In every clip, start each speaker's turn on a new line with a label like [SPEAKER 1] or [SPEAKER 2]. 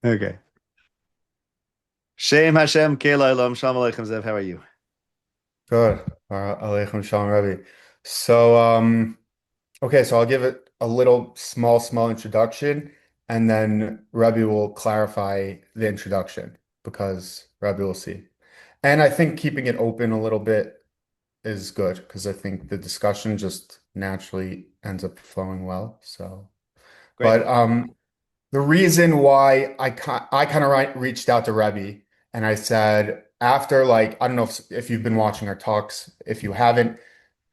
[SPEAKER 1] Okay. Shem Hashem Kela Elam Shalom Aleichem Zev. How are you?
[SPEAKER 2] Good. Aleichem Shalom, Rabbi. So, okay, so I'll give it a little small introduction, and then Rabbi will clarify the introduction because Rabbi will see. And I think keeping it open a little bit is good because I think the discussion just naturally ends up flowing well. So,
[SPEAKER 1] Great.
[SPEAKER 2] but the reason why I kind of reached out to Rebbe and I said, after like, I don't know if you've been watching our talks, if you haven't,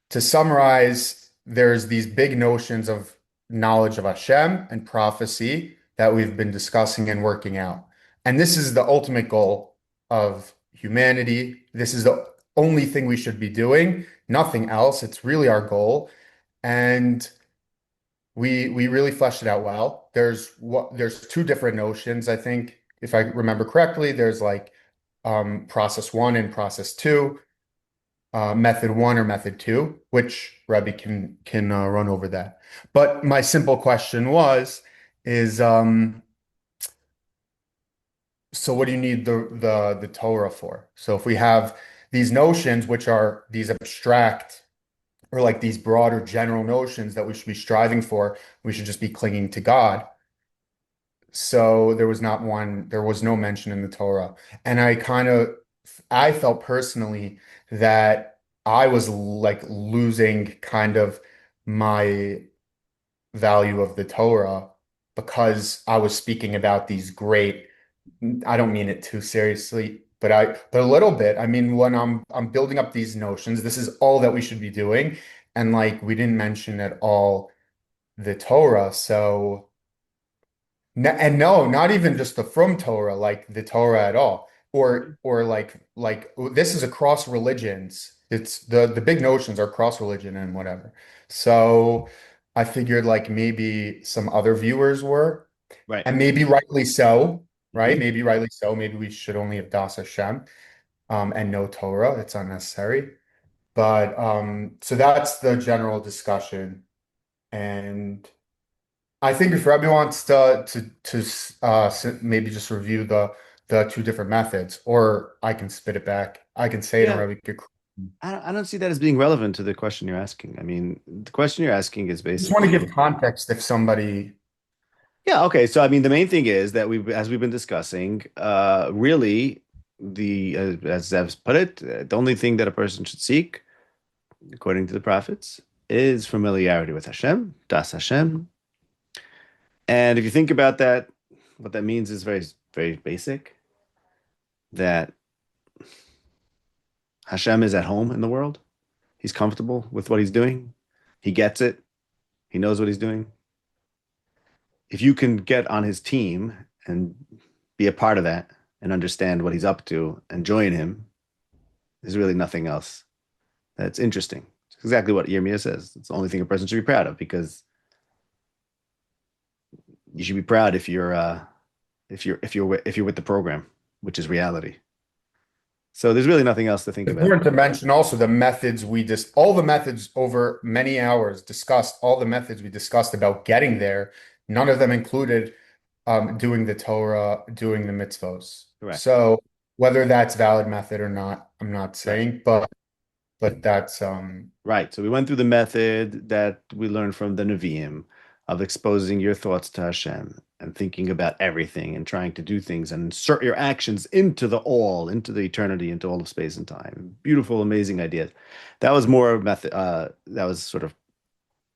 [SPEAKER 2] to summarize, there's these big notions of knowledge of Hashem and prophecy that we've been discussing and working out. And this is the ultimate goal of humanity. This is the only thing we should be doing, nothing else. It's really our goal. And we really fleshed it out well. There's two different notions, I think, if I remember correctly. There's like process one and process two, method one or method two, which Rebbe can run over that. But my simple question is so what do you need the Torah for? So if we have these notions, which are these abstract or like these broader general notions that we should be striving for, we should just be clinging to God. So there was no mention in the Torah. And I felt personally that I was like losing kind of my value of the Torah because I was speaking about these great, I don't mean it too seriously, but a little bit. I mean, when I'm building up these notions, this is all that we should be doing. And like we didn't mention at all the Torah. So and no, not even just the from Torah, like the Torah at all, or like this is across religions. It's the big notions are cross religion and whatever. So I figured like maybe some other viewers were,
[SPEAKER 1] Right.
[SPEAKER 2] and maybe rightly so, right?
[SPEAKER 1] Hmm.
[SPEAKER 2] Maybe rightly so. Maybe we should only have Das Hashem, and no Torah. It's unnecessary. But so that's the general discussion, and. I think if Rebbe wants to maybe just review the two different methods, or I can spit it back. I can say it and
[SPEAKER 1] Yeah.
[SPEAKER 2] Rebbe could.
[SPEAKER 1] I don't see that as being relevant to the question you're asking. I mean, the question you're asking is
[SPEAKER 2] Just want to
[SPEAKER 1] basically,
[SPEAKER 2] give context if somebody.
[SPEAKER 1] yeah, okay. So I mean, the main thing is that as we've been discussing, really as Zev's put it, the only thing that a person should seek, according to the prophets, is familiarity with Hashem, Das Hashem. And if you think about that, what that means is very basic. That Hashem is at home in the world. He's comfortable with what he's doing. He gets it. He knows what he's doing. If you can get on his team and be a part of that and understand what he's up to and join him, there's really nothing else that's interesting. It's exactly what Yirmiyah says. It's the only thing a person should be proud of because you should be proud if you're with the program, which is reality. So there's really nothing else to think
[SPEAKER 2] It's
[SPEAKER 1] about.
[SPEAKER 2] important to mention also the methods we just all the methods over many hours discussed, all the methods we discussed about getting there. None of them included doing the Torah, doing the mitzvos.
[SPEAKER 1] Correct.
[SPEAKER 2] So whether that's valid method or not, I'm not
[SPEAKER 1] Right.
[SPEAKER 2] saying, but that's
[SPEAKER 1] Right. So we went through the method that we learned from the Nevi'im of exposing your thoughts to Hashem and thinking about everything and trying to do things and insert your actions into the all, into the eternity, into all of space and time. Beautiful, amazing ideas. That was more method. That was sort of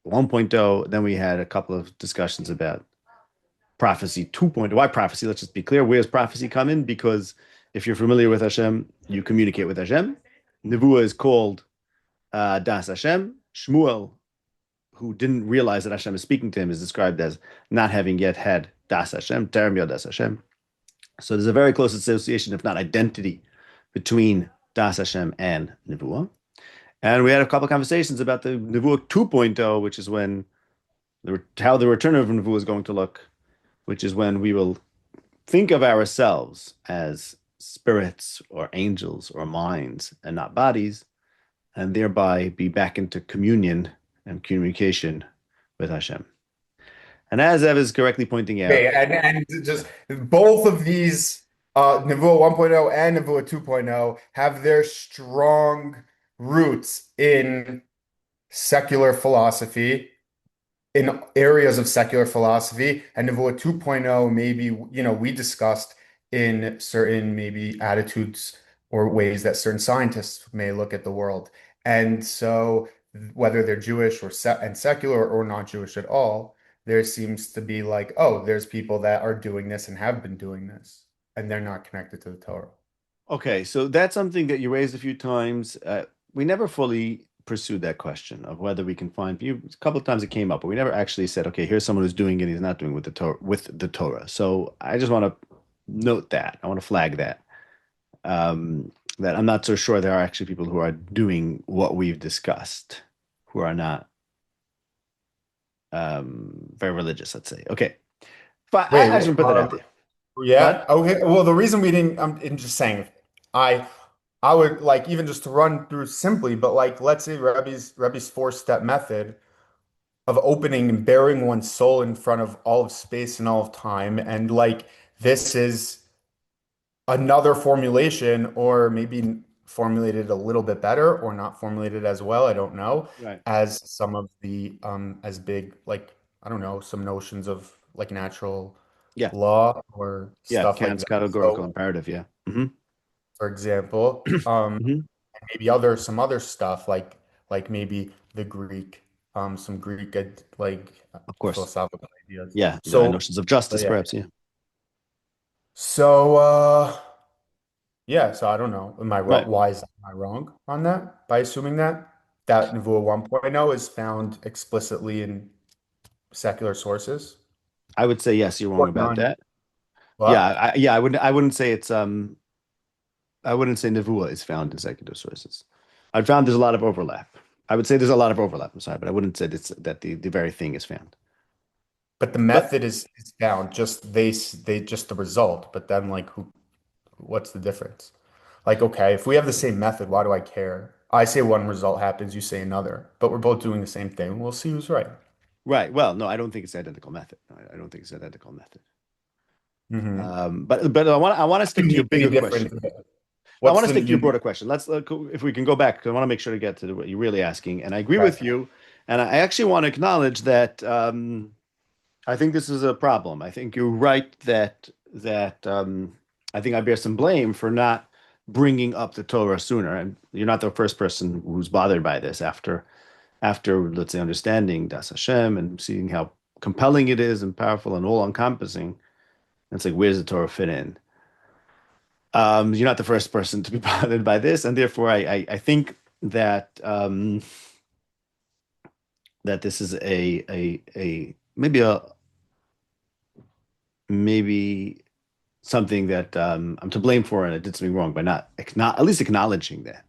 [SPEAKER 1] 1.0. Then we had a couple of discussions about prophecy 2.0. Why prophecy? Let's just be clear. Where does prophecy come in? Because if you're familiar with Hashem, you communicate with Hashem. Nevuah is called Das Hashem. Shmuel, who didn't realize that Hashem is speaking to him, is described as not having yet had Das Hashem, Terem Yod Das Hashem. So there's a very close association, if not identity, between Das Hashem and Nevuah. And we had a couple of conversations about the Nevuah 2.0, which is when how the return of Nevuah is going to look, which is when we will think of ourselves as spirits or angels or minds and not bodies, and thereby be back into communion and communication with Hashem. And as Ev is correctly pointing out,
[SPEAKER 2] Okay, and just both of these, Nevuah 1.0 and Nevuah 2.0, have their strong roots in secular philosophy, in areas of secular philosophy, and Nevuah 2.0, maybe, we discussed in certain maybe attitudes or ways that certain scientists may look at the world. And so, whether they're Jewish or secular or not Jewish at all, there seems to be like, oh, there's people that are doing this and have been doing this, and they're not connected to the Torah.
[SPEAKER 1] okay, so that's something that you raised a few times. We never fully pursued that question of whether we can find you. A couple of times it came up, but we never actually said, okay, here's someone who's doing it, he's not doing with the Torah with the Torah. So I just want to note that. I want to flag that. That I'm not so sure there are actually people who are doing what we've discussed, who are not very religious, let's say. Okay. But I just
[SPEAKER 2] Wait,
[SPEAKER 1] want to put that out there.
[SPEAKER 2] yeah.
[SPEAKER 1] What?
[SPEAKER 2] Okay. Well, the reason we didn't, I'm just saying, I I would like even just to run through simply, but like let's say Rebbe's four-step method of opening and bearing one's soul in front of all of space and all of time, and like this is another formulation, or maybe formulated a little bit better, or not formulated as well, I don't know,
[SPEAKER 1] Right.
[SPEAKER 2] as some of the as big like I don't know, some notions of like natural
[SPEAKER 1] Yeah.
[SPEAKER 2] law or
[SPEAKER 1] Yeah.
[SPEAKER 2] stuff like
[SPEAKER 1] Kant's
[SPEAKER 2] that.
[SPEAKER 1] categorical
[SPEAKER 2] So,
[SPEAKER 1] imperative. Yeah. Hmm.
[SPEAKER 2] for example,
[SPEAKER 1] Hmm.
[SPEAKER 2] maybe some other stuff like maybe the Greek, some Greek like
[SPEAKER 1] Of course.
[SPEAKER 2] philosophical ideas.
[SPEAKER 1] Yeah. The
[SPEAKER 2] So,
[SPEAKER 1] notions of
[SPEAKER 2] so
[SPEAKER 1] justice,
[SPEAKER 2] yeah.
[SPEAKER 1] perhaps. Yeah.
[SPEAKER 2] So yeah, so I don't know. Am I wrong?
[SPEAKER 1] Right.
[SPEAKER 2] Why am I wrong on that by assuming that Nevuah 1.0 is found explicitly in secular sources?
[SPEAKER 1] I would say yes, you're wrong
[SPEAKER 2] Or
[SPEAKER 1] about
[SPEAKER 2] none.
[SPEAKER 1] that. Yeah.
[SPEAKER 2] What?
[SPEAKER 1] Yeah. I wouldn't say it's I wouldn't say Nevuah is found in secular sources. I found there's a lot of overlap. I would say there's a lot of overlap. I'm sorry, but I wouldn't say that the very thing is found.
[SPEAKER 2] But the
[SPEAKER 1] But
[SPEAKER 2] method is found, just they just the result. But then like what's the difference? Like, okay, if we have the same method, why do I care? I say one result happens, you say another, but we're both doing the same thing. We'll see who's right.
[SPEAKER 1] right. Well, no, I don't think it's identical method. I don't think it's identical method.
[SPEAKER 2] Hmm.
[SPEAKER 1] But I want to stick to your
[SPEAKER 2] Uniquely
[SPEAKER 1] bigger
[SPEAKER 2] different.
[SPEAKER 1] question. I want
[SPEAKER 2] What's
[SPEAKER 1] to
[SPEAKER 2] the
[SPEAKER 1] stick to your
[SPEAKER 2] unique?
[SPEAKER 1] broader question. Let's if we can go back, 'cause I want to make sure to get to what you're really asking. And I agree
[SPEAKER 2] Right.
[SPEAKER 1] with you. And I actually want to acknowledge that I think this is a problem. I think you're right that I think I bear some blame for not bringing up the Torah sooner. And you're not the first person who's bothered by this after let's say understanding Das Hashem and seeing how compelling it is and powerful and all encompassing. It's like, where does the Torah fit in? You're not the first person to be bothered by this, and therefore I think that this is a maybe something that I'm to blame for, and I did something wrong by not at least acknowledging that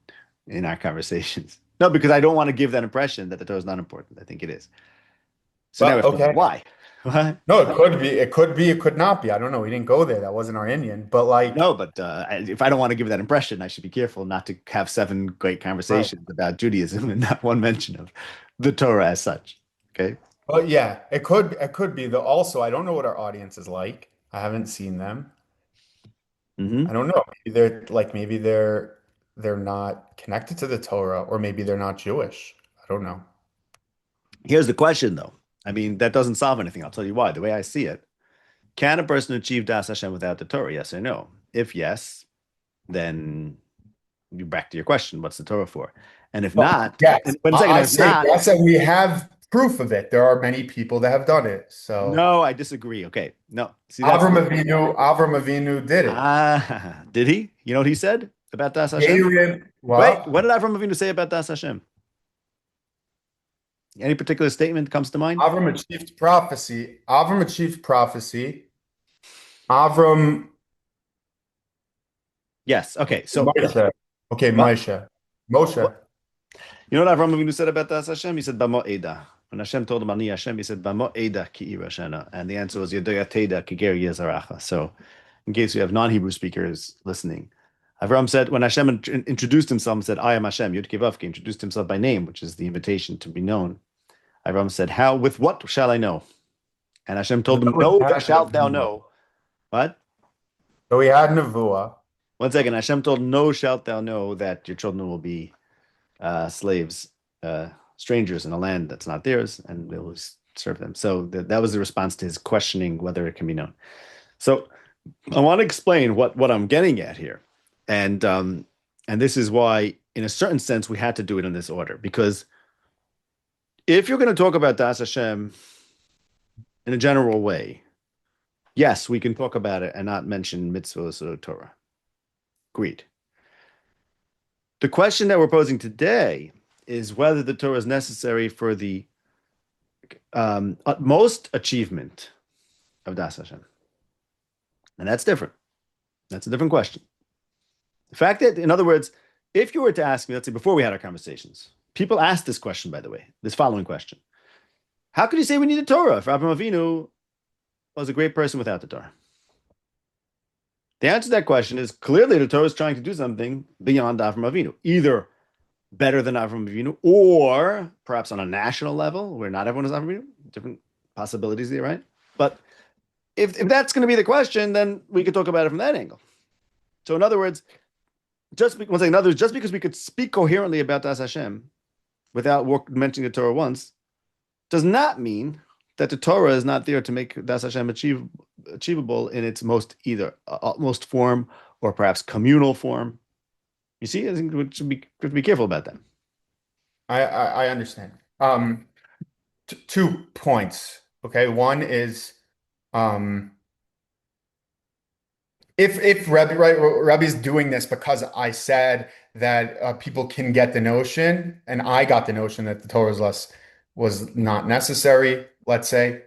[SPEAKER 1] in our conversations. No, because I don't want to give that impression that the Torah is not important. I think it is. So now we
[SPEAKER 2] Well,
[SPEAKER 1] have to know
[SPEAKER 2] okay.
[SPEAKER 1] why. What?
[SPEAKER 2] No, it could be, it could be, it could not be. I don't know. We didn't go there. That wasn't our Indian. But like,
[SPEAKER 1] No, but if I don't want to give that impression, I should be careful not to have seven great
[SPEAKER 2] right.
[SPEAKER 1] conversations about Judaism and not one mention of the Torah as such. Okay.
[SPEAKER 2] But yeah, it could be though. Also, I don't know what our audience is like. I haven't seen them. I
[SPEAKER 1] Hmm.
[SPEAKER 2] don't know. Maybe they're not connected to the Torah, or maybe they're not Jewish. I don't know.
[SPEAKER 1] Here's the question, though. I mean, that doesn't solve anything. I'll tell you why. The way I see it, can a person achieve Das Hashem without the Torah? Yes or no? If yes, then you back to your question. What's the Torah for? And if
[SPEAKER 2] Well,
[SPEAKER 1] not,
[SPEAKER 2] yes,
[SPEAKER 1] and wait a second,
[SPEAKER 2] I
[SPEAKER 1] if
[SPEAKER 2] say
[SPEAKER 1] not,
[SPEAKER 2] yes, and we have proof of it. There are many people that have done it. So
[SPEAKER 1] no, I disagree. Okay. No. See, that's
[SPEAKER 2] Avram Avinu did it.
[SPEAKER 1] did he? You know what he said about Das Hashem?
[SPEAKER 2] Aaron,
[SPEAKER 1] Wait, what
[SPEAKER 2] what?
[SPEAKER 1] did Avram Avinu say about Das Hashem? Any particular statement comes to mind?
[SPEAKER 2] Avram achieved prophecy. Avram achieved prophecy. Avram,
[SPEAKER 1] Yes. Okay. So,
[SPEAKER 2] Moshe. Okay,
[SPEAKER 1] what?
[SPEAKER 2] Moshe. Moshe.
[SPEAKER 1] You know what Avram Avinu said about Das Hashem? He said, Bamo Eda. When Hashem told him, Ani Hashem, he said, Bamo Eda ki Irashena. And the answer was, Yedoya Teda ki ger Yezaracha. So, in case you have non-Hebrew speakers listening, Avram said, when Hashem introduced himself and said, I am Hashem, Yud Kevavke, introduced himself by name, which is the invitation to be known. Avram said, how, with what shall I know? And Hashem
[SPEAKER 2] So
[SPEAKER 1] told him,
[SPEAKER 2] that was
[SPEAKER 1] no, thou
[SPEAKER 2] after
[SPEAKER 1] shalt thou
[SPEAKER 2] Nevuah.
[SPEAKER 1] know. What?
[SPEAKER 2] So we had Nevuah.
[SPEAKER 1] One second. Hashem told, no, shalt thou know that your children will be slaves, strangers in a land that's not theirs, and they will serve them. So that was the response to his questioning whether it can be known. So I want to explain what I'm getting at here, and this is why, in a certain sense, we had to do it in this order, because if you're going to talk about Das Hashem in a general way, yes, we can talk about it and not mention mitzvahs or Torah. Agreed. The question that we're posing today is whether the Torah is necessary for the utmost achievement of Das Hashem. And that's different. That's a different question. The fact that, in other words, if you were to ask me, let's say before we had our conversations, people asked this question, by the way, this following question. How could you say we need a Torah if Avraham Avinu was a great person without the Torah? The answer to that question is clearly the Torah is trying to do something beyond Avraham Avinu, either better than Avraham Avinu, or perhaps on a national level where not everyone is Avraham Avinu. Different possibilities there, right? But if that's going to be the question, then we could talk about it from that angle. So in other words, just because we could speak coherently about Das Hashem without mentioning the Torah once, does not mean that the Torah is not there to make Das Hashem achievable in its most either utmost form or perhaps communal form. You see, I think we should be careful about that.
[SPEAKER 2] I understand. 2 points. Okay, one is if Rebbe's doing this because I said that people can get the notion, and I got the notion that the Torah was not necessary, let's say,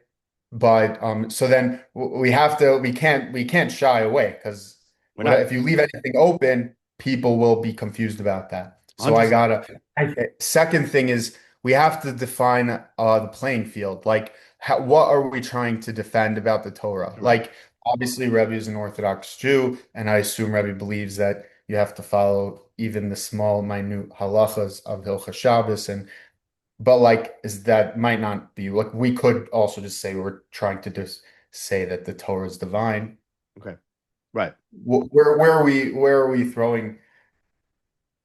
[SPEAKER 2] but so then we can't shy away, because if you leave anything open, people will be confused about that. So
[SPEAKER 1] 100%.
[SPEAKER 2] Second thing is we have to define the playing field. Like, what are we trying to defend about the Torah?
[SPEAKER 1] Right.
[SPEAKER 2] Like, obviously, Rebbe is an Orthodox Jew, and I assume Rebbe believes that you have to follow even the small, minute halachas of Hilchas Shabbos, but like, that might not be like, we could also just say we're trying to just say that the Torah is divine.
[SPEAKER 1] Okay. Right.
[SPEAKER 2] Where are we throwing?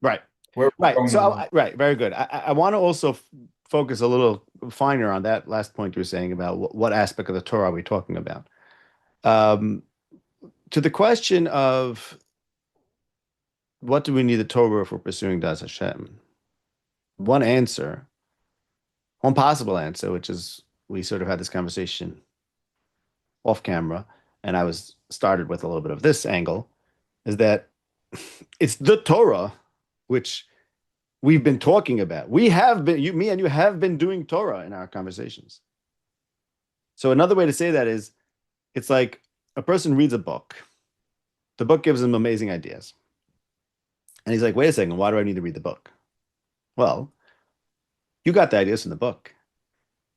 [SPEAKER 1] Right.
[SPEAKER 2] Where
[SPEAKER 1] right. So right. Very good. I want to also focus a little finer on that last point you were saying about what aspect of the Torah are we talking about. To the question of what do we need the Torah for pursuing Das Hashem? One possible answer, which is we sort of had this conversation off camera, and I was started with a little bit of this angle, is that it's the Torah which we've been talking about. We have been, me and you have been doing Torah in our conversations. So another way to say that is, it's like a person reads a book. The book gives him amazing ideas. And he's like, wait a second, why do I need to read the book? Well, you got the ideas from the book.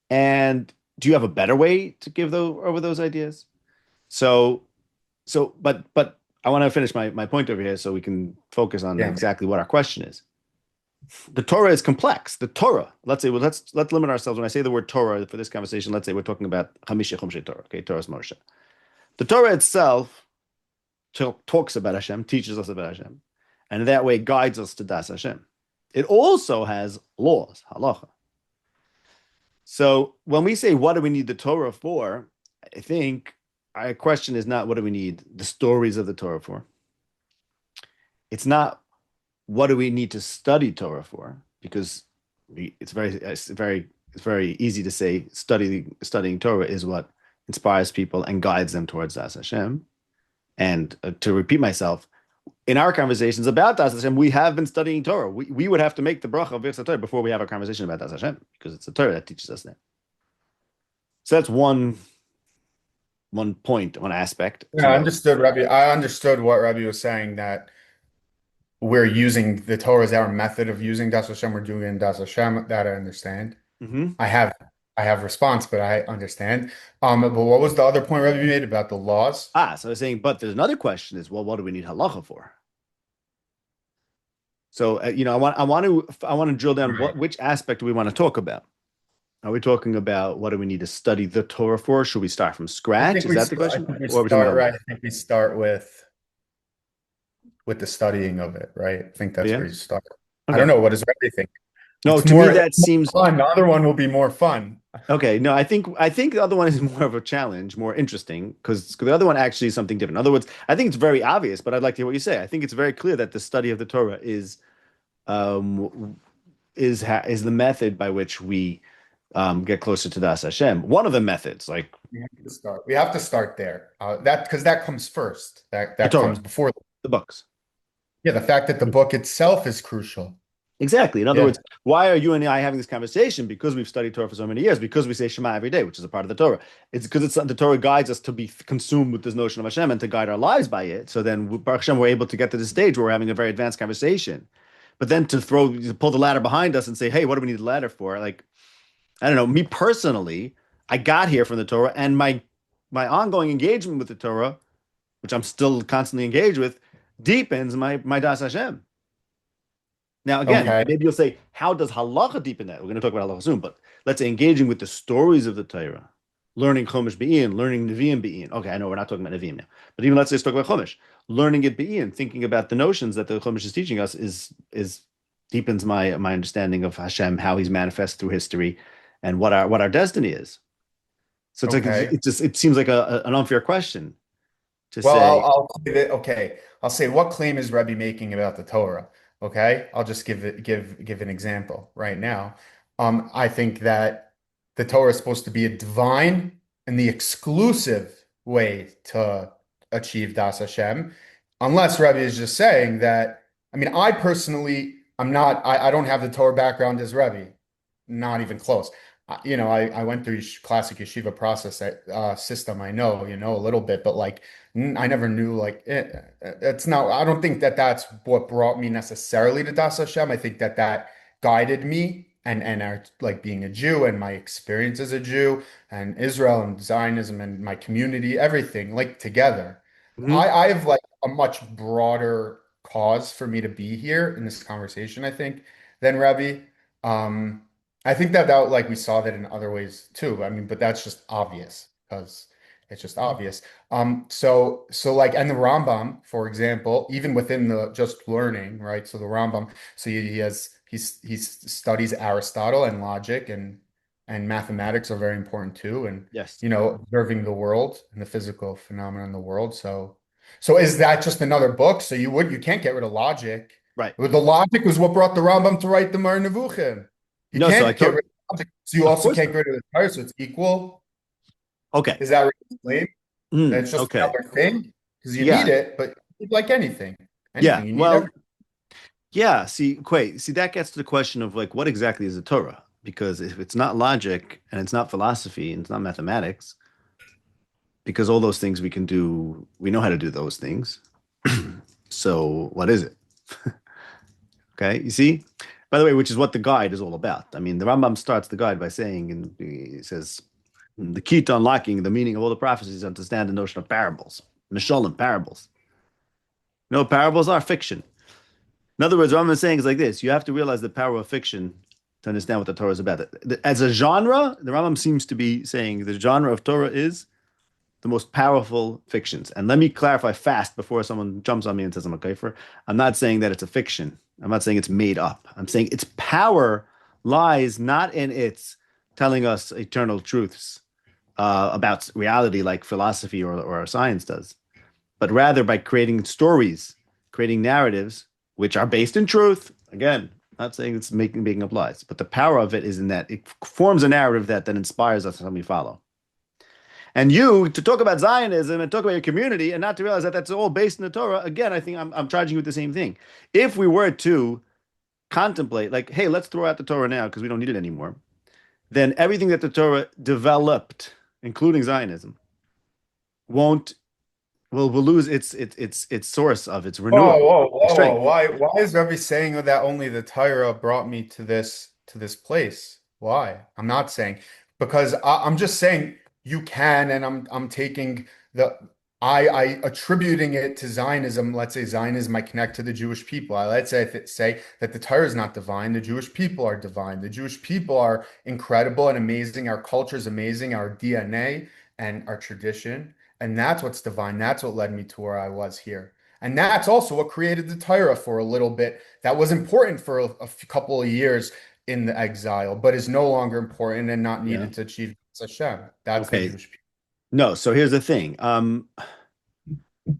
[SPEAKER 1] And do you have a better way to give over those ideas? But I want to finish my point over here so we can focus on exactly what our question is. The Torah is complex. The Torah, let's limit ourselves. When I say the word Torah for this conversation, let's say we're talking about Chamisha Chumshei Torah, okay, Torah's Moshe. The Torah itself talks about Hashem, teaches us about Hashem, and in that way guides us to Das Hashem. It also has laws, halacha. So when we say what do we need the Torah for, I think our question is not what do we need the stories of the Torah for. It's not what do we need to study Torah for, because it's very easy to say studying Torah is what inspires people and guides them towards Das Hashem. And to repeat myself, in our conversations about Das Hashem, we have been studying Torah. We would have to make the bracha of Birchas Torah before we have a conversation about Das Hashem, because it's the Torah that teaches us that. So that's one point, one aspect.
[SPEAKER 2] Yeah, I understood, Rebbe. I understood what Rebbe was saying, that we're using the Torah as our method of using Das Hashem. We're doing it in Das Hashem. That I understand.
[SPEAKER 1] Mm-hmm.
[SPEAKER 2] I have response, but I understand. But what was the other point Rebbe made about the laws?
[SPEAKER 1] So I was saying, but there's another question is, well, what do we need halacha for? So I want to drill down which aspect do we want to talk about. Are we talking about what do we need to study the Torah for? Should we start from scratch? Is that the
[SPEAKER 2] I
[SPEAKER 1] question?
[SPEAKER 2] think we
[SPEAKER 1] Or are we talking
[SPEAKER 2] start
[SPEAKER 1] about
[SPEAKER 2] right.
[SPEAKER 1] life?
[SPEAKER 2] I think we start with the studying of it, right? I think that's
[SPEAKER 1] Yeah.
[SPEAKER 2] where you start. I don't
[SPEAKER 1] Okay.
[SPEAKER 2] know. What does everything?
[SPEAKER 1] No,
[SPEAKER 2] It's
[SPEAKER 1] to me
[SPEAKER 2] more,
[SPEAKER 1] that seems
[SPEAKER 2] fun. The other one will be more fun.
[SPEAKER 1] okay. No, I think the other one is more of a challenge, more interesting, because the other one actually is something different. In other words, I think it's very obvious, but I'd like to hear what you say. I think it's very clear that the study of the Torah um is the method by which we get closer to Das Hashem. One of the methods, like
[SPEAKER 2] We have to start. We have to start there. That because that comes first. That
[SPEAKER 1] the
[SPEAKER 2] that
[SPEAKER 1] Torah,
[SPEAKER 2] comes before.
[SPEAKER 1] the books.
[SPEAKER 2] Yeah, the fact that the book itself is crucial.
[SPEAKER 1] Exactly. In other
[SPEAKER 2] Yeah.
[SPEAKER 1] words, why are you and I having this conversation? Because we've studied Torah for so many years, because we say Shema every day, which is a part of the Torah. It's because the Torah guides us to be consumed with this notion of Hashem and to guide our lives by it. So then, Baruch Hashem, we're able to get to this stage where we're having a very advanced conversation. But then to pull the ladder behind us and say, hey, what do we need the ladder for? Like, I don't know. Me personally, I got here from the Torah, and my ongoing engagement with the Torah, which I'm still constantly engaged with, deepens my Das Hashem. Now, again,
[SPEAKER 2] Okay.
[SPEAKER 1] maybe you'll say, how does halacha deepen that? We're going to talk about halacha soon, but let's say engaging with the stories of the Torah, learning Chumash Be'in, learning Nevi'im Be'in. Okay, I know we're not talking about Nevi'im now, but even let's say let's talk about Chumash. Learning it Be'in, thinking about the notions that the Chumash is teaching us is deepens my understanding of Hashem, how He's manifest through history, and what our destiny is. So it's like
[SPEAKER 2] Okay.
[SPEAKER 1] it seems like an unfair question to
[SPEAKER 2] Well,
[SPEAKER 1] say,
[SPEAKER 2] I'll say that, okay. I'll say what claim is Rebbe making about the Torah? Okay. I'll just give an example right now. I think that the Torah is supposed to be a divine and the exclusive way to achieve Das Hashem, unless Rebbe is just saying that. I mean, I personally, I don't have the Torah background as Rebbe, not even close. I went through classic yeshiva process system. I know, a little bit, but like I never knew like it's not. I don't think that that's what brought me necessarily to Das Hashem. I think that that guided me like being a Jew and my experience as a Jew and Israel and Zionism and my community, everything like together.
[SPEAKER 1] mhm,
[SPEAKER 2] I have like a much broader cause for me to be here in this conversation, I think, than Rebbe. Um, I think that like we saw that in other ways too. I mean, but that's just obvious because it's just obvious. So like, and the Rambam, for example, even within the just learning, right? So the Rambam, so he studies Aristotle and logic and mathematics are very important too, and
[SPEAKER 1] yes,
[SPEAKER 2] observing the world and the physical phenomena in the world. So is that just another book? So you can't get rid of logic.
[SPEAKER 1] right.
[SPEAKER 2] Well, the logic was what brought the Rambam to write the Mar Nevuchim. You
[SPEAKER 1] No, so I
[SPEAKER 2] can't get
[SPEAKER 1] told,
[SPEAKER 2] rid of logic. So you
[SPEAKER 1] of
[SPEAKER 2] also
[SPEAKER 1] course
[SPEAKER 2] can't
[SPEAKER 1] not.
[SPEAKER 2] get rid of the Torah, so it's equal.
[SPEAKER 1] Okay.
[SPEAKER 2] Is that what you claim? That it's just
[SPEAKER 1] Okay.
[SPEAKER 2] another thing? Because you need
[SPEAKER 1] Yeah.
[SPEAKER 2] it, but like anything.
[SPEAKER 1] Yeah.
[SPEAKER 2] Anything. You need
[SPEAKER 1] Well,
[SPEAKER 2] everything.
[SPEAKER 1] yeah. See, that gets to the question of like, what exactly is the Torah? Because if it's not logic and it's not philosophy and it's not mathematics, because all those things we can do, we know how to do those things. So what is it? Okay. You see? By the way, which is what the guide is all about. I mean, the Rambam starts the guide by saying, and he says, the key to unlocking the meaning of all the prophecies is to understand the notion of parables, Mishalim, parables. Parables are fiction. In other words, what I'm saying is like this: you have to realize the power of fiction to understand what the Torah is about. As a genre, the Rambam seems to be saying the genre of Torah is the most powerful fictions. And let me clarify fast before someone jumps on me and says I'm a kafir. I'm not saying that it's a fiction. I'm not saying it's made up. I'm saying its power lies not in its telling us eternal truths about reality like philosophy or science does, but rather by creating stories, creating narratives which are based in truth. Again, not saying it's making up lies, but the power of it is in that it forms a narrative that then inspires us and we follow. And you to talk about Zionism and talk about your community and not to realize that that's all based in the Torah. Again, I think I'm charging you with the same thing. If we were to contemplate, like, hey, let's throw out the Torah now because we don't need it anymore, then everything that the Torah developed, including Zionism, won't will lose its source of its
[SPEAKER 2] Whoa,
[SPEAKER 1] renewal
[SPEAKER 2] whoa, whoa, whoa.
[SPEAKER 1] strength.
[SPEAKER 2] Why is Rebbe saying that only the Torah brought me to this place? Why? I'm not saying because I'm just saying you can, and I'm taking the I attributing it to Zionism. Let's say Zionism, I connect to the Jewish people. Let's say that the Torah is not divine. The Jewish people are divine. The Jewish people are incredible and amazing. Our culture is amazing. Our DNA and our tradition, and that's what's divine. That's what led me to where I was here. And that's also what created the Torah for a little bit. That was important for couple of years in the exile, but is no longer important and not
[SPEAKER 1] Yeah.
[SPEAKER 2] needed to achieve Hashem. That's the
[SPEAKER 1] Okay.
[SPEAKER 2] Jewish people.
[SPEAKER 1] No, so here's the thing.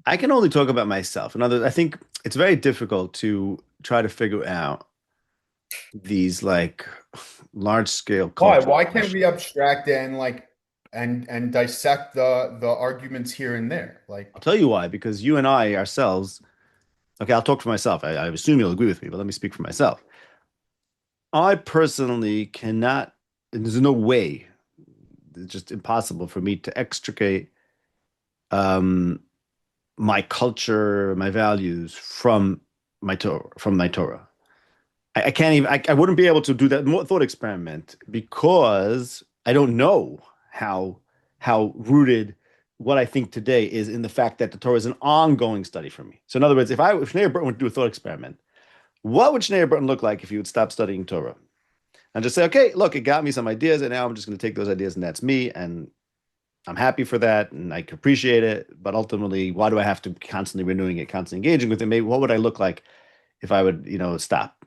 [SPEAKER 1] I can only talk about myself. In other words, I think it's very difficult to try to figure out these like large scale
[SPEAKER 2] Why?
[SPEAKER 1] cultural
[SPEAKER 2] Why can't we
[SPEAKER 1] questions.
[SPEAKER 2] abstract it and like and dissect the arguments here and there?
[SPEAKER 1] I'll
[SPEAKER 2] Like,
[SPEAKER 1] tell you why, because you and I ourselves, okay, I'll talk for myself. I assume you'll agree with me, but let me speak for myself. I personally cannot, and there's no way, it's just impossible for me to extricate um, my culture, my values from my Torah. I can't even, I wouldn't be able to do that thought experiment because I don't know how, how rooted what I think today is in the fact that the Torah is an ongoing study for me. So in other words, if Schneider Burton would do a thought experiment, what would Schneider Burton look like if he would stop studying Torah and just say, okay, look, it got me some ideas, and now I'm just going to take those ideas, and that's me, and I'm happy for that, and I appreciate it. But ultimately, why do I have to constantly renewing it, constantly engaging with it? Maybe what would I look like if I would, stop?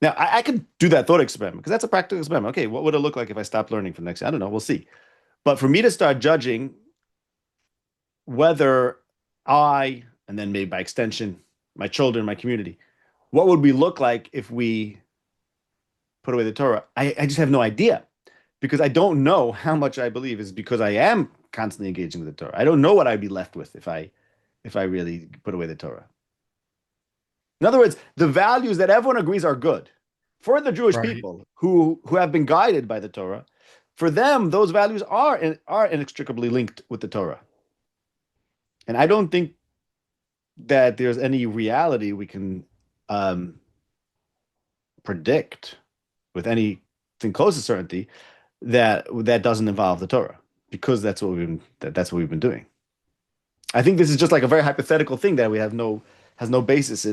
[SPEAKER 1] Now, I could do that thought experiment because that's a practical experiment. Okay, what would it look like if I stopped learning for the next? I don't know. We'll see. But for me to start judging whether I, and then maybe by extension, my children, my community, what would we look like if we put away the Torah? I just have no idea because I don't know how much I believe is because I am constantly engaging with the Torah. I don't know what I'd be left with if I really put away the Torah. In other words, the values that everyone agrees are good for the Jewish
[SPEAKER 2] right.
[SPEAKER 1] people who have been guided by the Torah, for them those values are inextricably linked with the Torah. And I don't think that there's any reality we can um, predict with anything close to certainty that doesn't involve the Torah because that's what we've been doing. I think this is just like a very hypothetical thing that we have no has no basis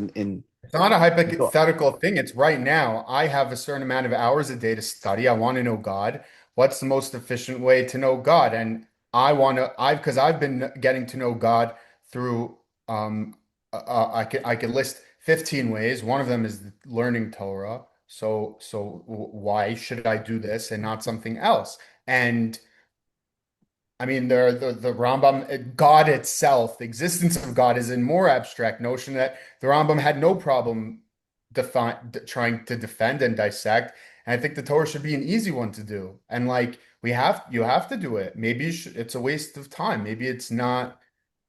[SPEAKER 2] It's not a
[SPEAKER 1] in thought.
[SPEAKER 2] hypothetical thing. It's right now. I have a certain amount of hours a day to study. I want to know God. What's the most efficient way to know God? And because I've been getting to know God through, I could list 15 ways. One of them is learning Torah. Why should I do this and not something else? And I mean, the Rambam, God itself, the existence of God is a more abstract notion that the Rambam had no problem trying to defend and dissect. And I think the Torah should be an easy one to do. And like you have to do it. Maybe it's a waste of time. Maybe it's not.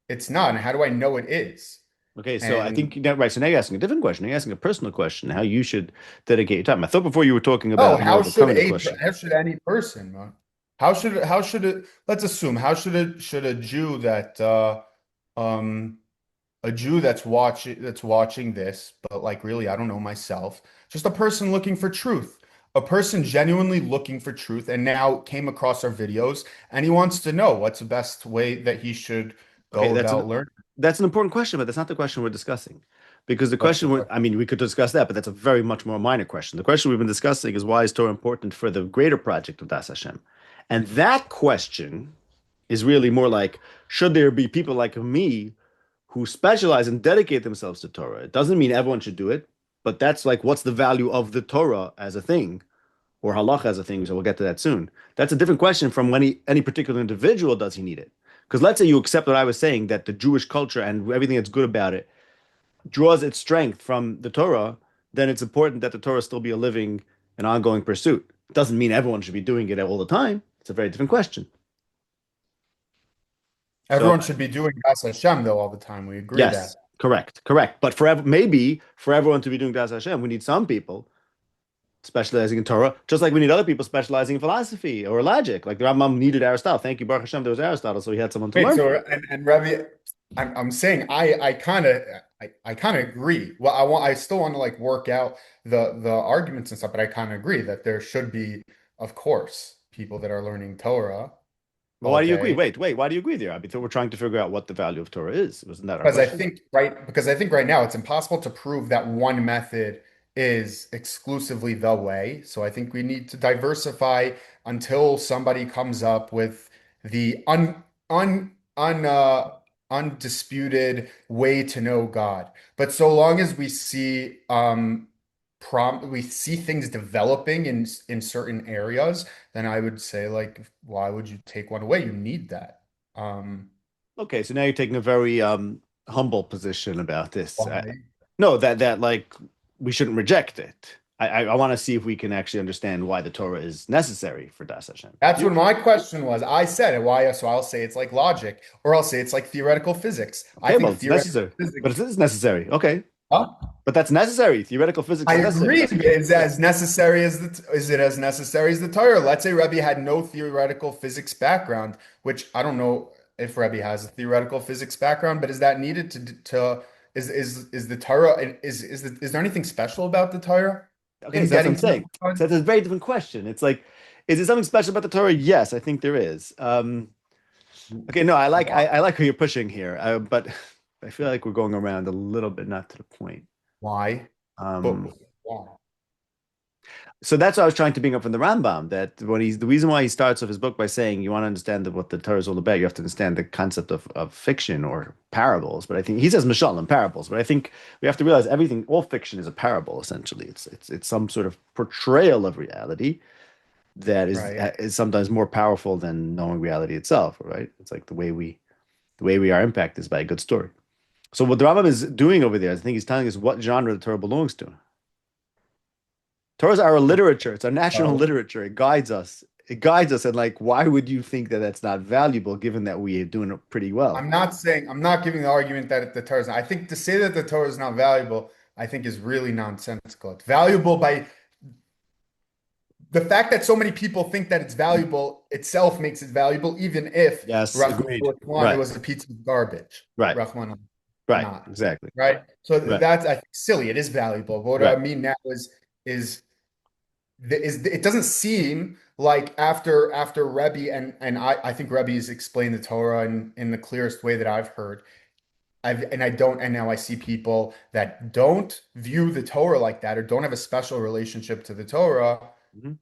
[SPEAKER 2] It's not. And how do I know it is?
[SPEAKER 1] Okay, so I
[SPEAKER 2] And
[SPEAKER 1] think right. So now you're asking a different question. You're asking a personal question, how you should dedicate your time. I thought before you were talking
[SPEAKER 2] oh,
[SPEAKER 1] about more of a covenant question.
[SPEAKER 2] how should any person, man? How should it? Let's assume should a Jew that um a Jew that's watching this, but like really, I don't know myself, just a person looking for truth, a person genuinely looking for truth, and now came across our videos and he wants to know what's the best way that he should
[SPEAKER 1] Okay,
[SPEAKER 2] go about learning.
[SPEAKER 1] that's an important question, but that's not the question we're discussing. Because the
[SPEAKER 2] What's the
[SPEAKER 1] question,
[SPEAKER 2] question?
[SPEAKER 1] I mean, we could discuss that, but that's a very much more minor question. The question we've been discussing is why is Torah important for the greater project of Das Hashem? And that question is really more like, should there be people like me who specialize and dedicate themselves to Torah? It doesn't mean everyone should do it, but that's like, what's the value of the Torah as a thing, or halacha as a thing? So we'll get to that soon. That's a different question from when any particular individual does he need it. Because let's say you accept what I was saying, that the Jewish culture and everything that's good about it draws its strength from the Torah, then it's important that the Torah still be a living and ongoing pursuit. It doesn't mean everyone should be doing it all the time. It's a very different question. So
[SPEAKER 2] Everyone should be doing Das Hashem though all the time. We agree
[SPEAKER 1] yes,
[SPEAKER 2] that.
[SPEAKER 1] correct. But maybe for everyone to be doing Das Hashem, we need some people specializing in Torah, just like we need other people specializing in philosophy or logic. Like the Rambam needed Aristotle. Thank you, Baruch Hashem, there was Aristotle, so he had someone to
[SPEAKER 2] Wait,
[SPEAKER 1] learn
[SPEAKER 2] so
[SPEAKER 1] from.
[SPEAKER 2] and Ravi, I'm saying I kind of agree. Well, I still want to like work out the arguments and stuff, but I kind of agree that there should be, of course, people that are learning Torah.
[SPEAKER 1] Well,
[SPEAKER 2] all
[SPEAKER 1] why do you agree?
[SPEAKER 2] day.
[SPEAKER 1] Wait, why do you agree there? I mean, so we're trying to figure out what the value of Torah is. Wasn't that our
[SPEAKER 2] Because I
[SPEAKER 1] question?
[SPEAKER 2] think because I think right now it's impossible to prove that one method is exclusively the way. So I think we need to diversify until somebody comes up with the undisputed way to know God. But so long as we see we see things developing in certain areas, then I would say like, why would you take one away? You need that. Um,
[SPEAKER 1] Okay, so now you're taking a very humble position about this.
[SPEAKER 2] why?
[SPEAKER 1] No, that like we shouldn't reject it. I want to see if we can actually understand why the Torah is necessary for Das Hashem.
[SPEAKER 2] That's what my question was. I said it. Why? So I'll say it's like logic, or I'll say it's like theoretical physics. I
[SPEAKER 1] Okay, well,
[SPEAKER 2] think
[SPEAKER 1] it's
[SPEAKER 2] theoretical
[SPEAKER 1] necessary, but
[SPEAKER 2] physics.
[SPEAKER 1] it is necessary. Okay,
[SPEAKER 2] Huh?
[SPEAKER 1] but that's necessary. Theoretical physics
[SPEAKER 2] I
[SPEAKER 1] is necessary.
[SPEAKER 2] agree.
[SPEAKER 1] That's
[SPEAKER 2] But
[SPEAKER 1] what you're
[SPEAKER 2] is
[SPEAKER 1] saying.
[SPEAKER 2] as necessary as is it as necessary as the Torah? Let's say Rebbe had no theoretical physics background, which I don't know if Rebbe has a theoretical physics background, but is that needed to is the Torah is there anything special about the Torah
[SPEAKER 1] Okay,
[SPEAKER 2] in
[SPEAKER 1] so that's what
[SPEAKER 2] getting
[SPEAKER 1] I'm
[SPEAKER 2] to know
[SPEAKER 1] saying.
[SPEAKER 2] God?
[SPEAKER 1] So that's a very different question. It's like, is there something special about the Torah? Yes, I think there is. Okay, no, I like who you're pushing here, but I feel like we're going around a little bit, not to the point.
[SPEAKER 2] Why? But
[SPEAKER 1] Um,
[SPEAKER 2] why?
[SPEAKER 1] so that's what I was trying to bring up from the Rambam, that when he's the reason why he starts off his book by saying you want to understand what the Torah is all about, you have to understand the concept of fiction or parables. But I think he says mashal and parables, but I think we have to realize everything, all fiction is a parable essentially. It's some sort of portrayal of reality that
[SPEAKER 2] Right.
[SPEAKER 1] is sometimes more powerful than knowing reality itself, right? It's like the way we are impacted is by a good story. So what the Rambam is doing over there, I think he's telling us what genre the Torah belongs to. Torah is our literature. It's our national
[SPEAKER 2] So
[SPEAKER 1] literature. It guides us. It guides us. And like, why would you think that that's not valuable, given that we are doing it pretty well?
[SPEAKER 2] I'm not giving the argument that the Torah is not. I think to say that the Torah is not valuable, I think is really nonsensical. It's valuable by the fact that so many people think that it's valuable itself makes it valuable, even if
[SPEAKER 1] Yes,
[SPEAKER 2] Rahman
[SPEAKER 1] agreed.
[SPEAKER 2] it
[SPEAKER 1] Right,
[SPEAKER 2] was a piece of garbage.
[SPEAKER 1] right,
[SPEAKER 2] Rahman
[SPEAKER 1] right.
[SPEAKER 2] not.
[SPEAKER 1] Exactly.
[SPEAKER 2] Right. So
[SPEAKER 1] Right,
[SPEAKER 2] that's I think silly. It is valuable. But what I
[SPEAKER 1] right.
[SPEAKER 2] mean now is it doesn't seem like after Rebbe and I think Rebbe has explained the Torah in the clearest way that I've heard. I don't, and now I see people that don't view the Torah like that or don't have a special relationship to the Torah
[SPEAKER 1] Mhm.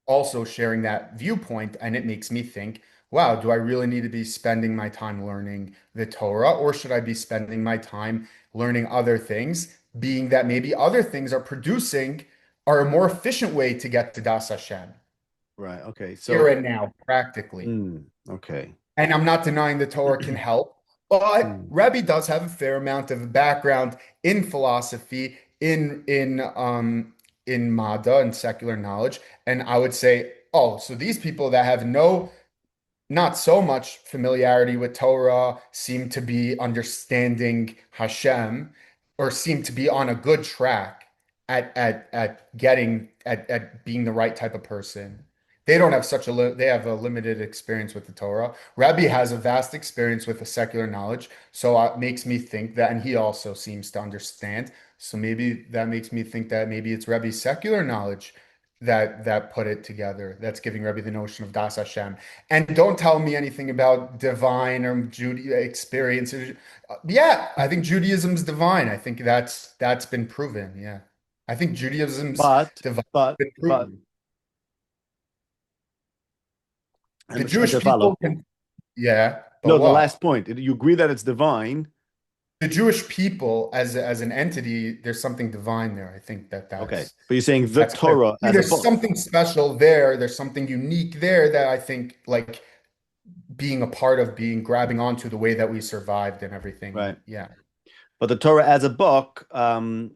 [SPEAKER 2] also sharing that viewpoint. And it makes me think, wow, do I really need to be spending my time learning the Torah, or should I be spending my time learning other things, being that maybe other things are a more efficient way to get to Das Hashem
[SPEAKER 1] Right. Okay.
[SPEAKER 2] here
[SPEAKER 1] So,
[SPEAKER 2] and now, practically.
[SPEAKER 1] okay.
[SPEAKER 2] And I'm not denying the Torah can help, but
[SPEAKER 1] Mm,
[SPEAKER 2] Rebbe does have a fair amount of background in philosophy, in Mada and secular knowledge. And I would say, oh, so these people that have not so much familiarity with Torah seem to be understanding Hashem or seem to be on a good track at being the right type of person. They don't have they have a limited experience with the Torah. Rabbi has a vast experience with the secular knowledge, so it makes me think that, and he also seems to understand. So maybe that makes me think that maybe it's Rabbi's secular knowledge that put it together. That's giving Rabbi the notion of Das Hashem. And don't tell me anything about divine or Judy experience. Yeah, I think Judaism's divine. I think that's been proven. Yeah. I think Judaism's
[SPEAKER 1] but,
[SPEAKER 2] divine
[SPEAKER 1] but,
[SPEAKER 2] been
[SPEAKER 1] but,
[SPEAKER 2] proven. The
[SPEAKER 1] I'm trying
[SPEAKER 2] Jewish
[SPEAKER 1] to follow.
[SPEAKER 2] people can, yeah, but
[SPEAKER 1] No, the
[SPEAKER 2] what?
[SPEAKER 1] last point. You agree that it's divine.
[SPEAKER 2] The Jewish people as an entity, there's something divine there. I think
[SPEAKER 1] Okay. But you're saying the
[SPEAKER 2] that's clear.
[SPEAKER 1] Torah as a
[SPEAKER 2] There's
[SPEAKER 1] book.
[SPEAKER 2] something special there. There's something unique there that I think like being a part of being grabbing onto the way that we survived and everything.
[SPEAKER 1] Right.
[SPEAKER 2] Yeah.
[SPEAKER 1] But the Torah as a book,
[SPEAKER 2] But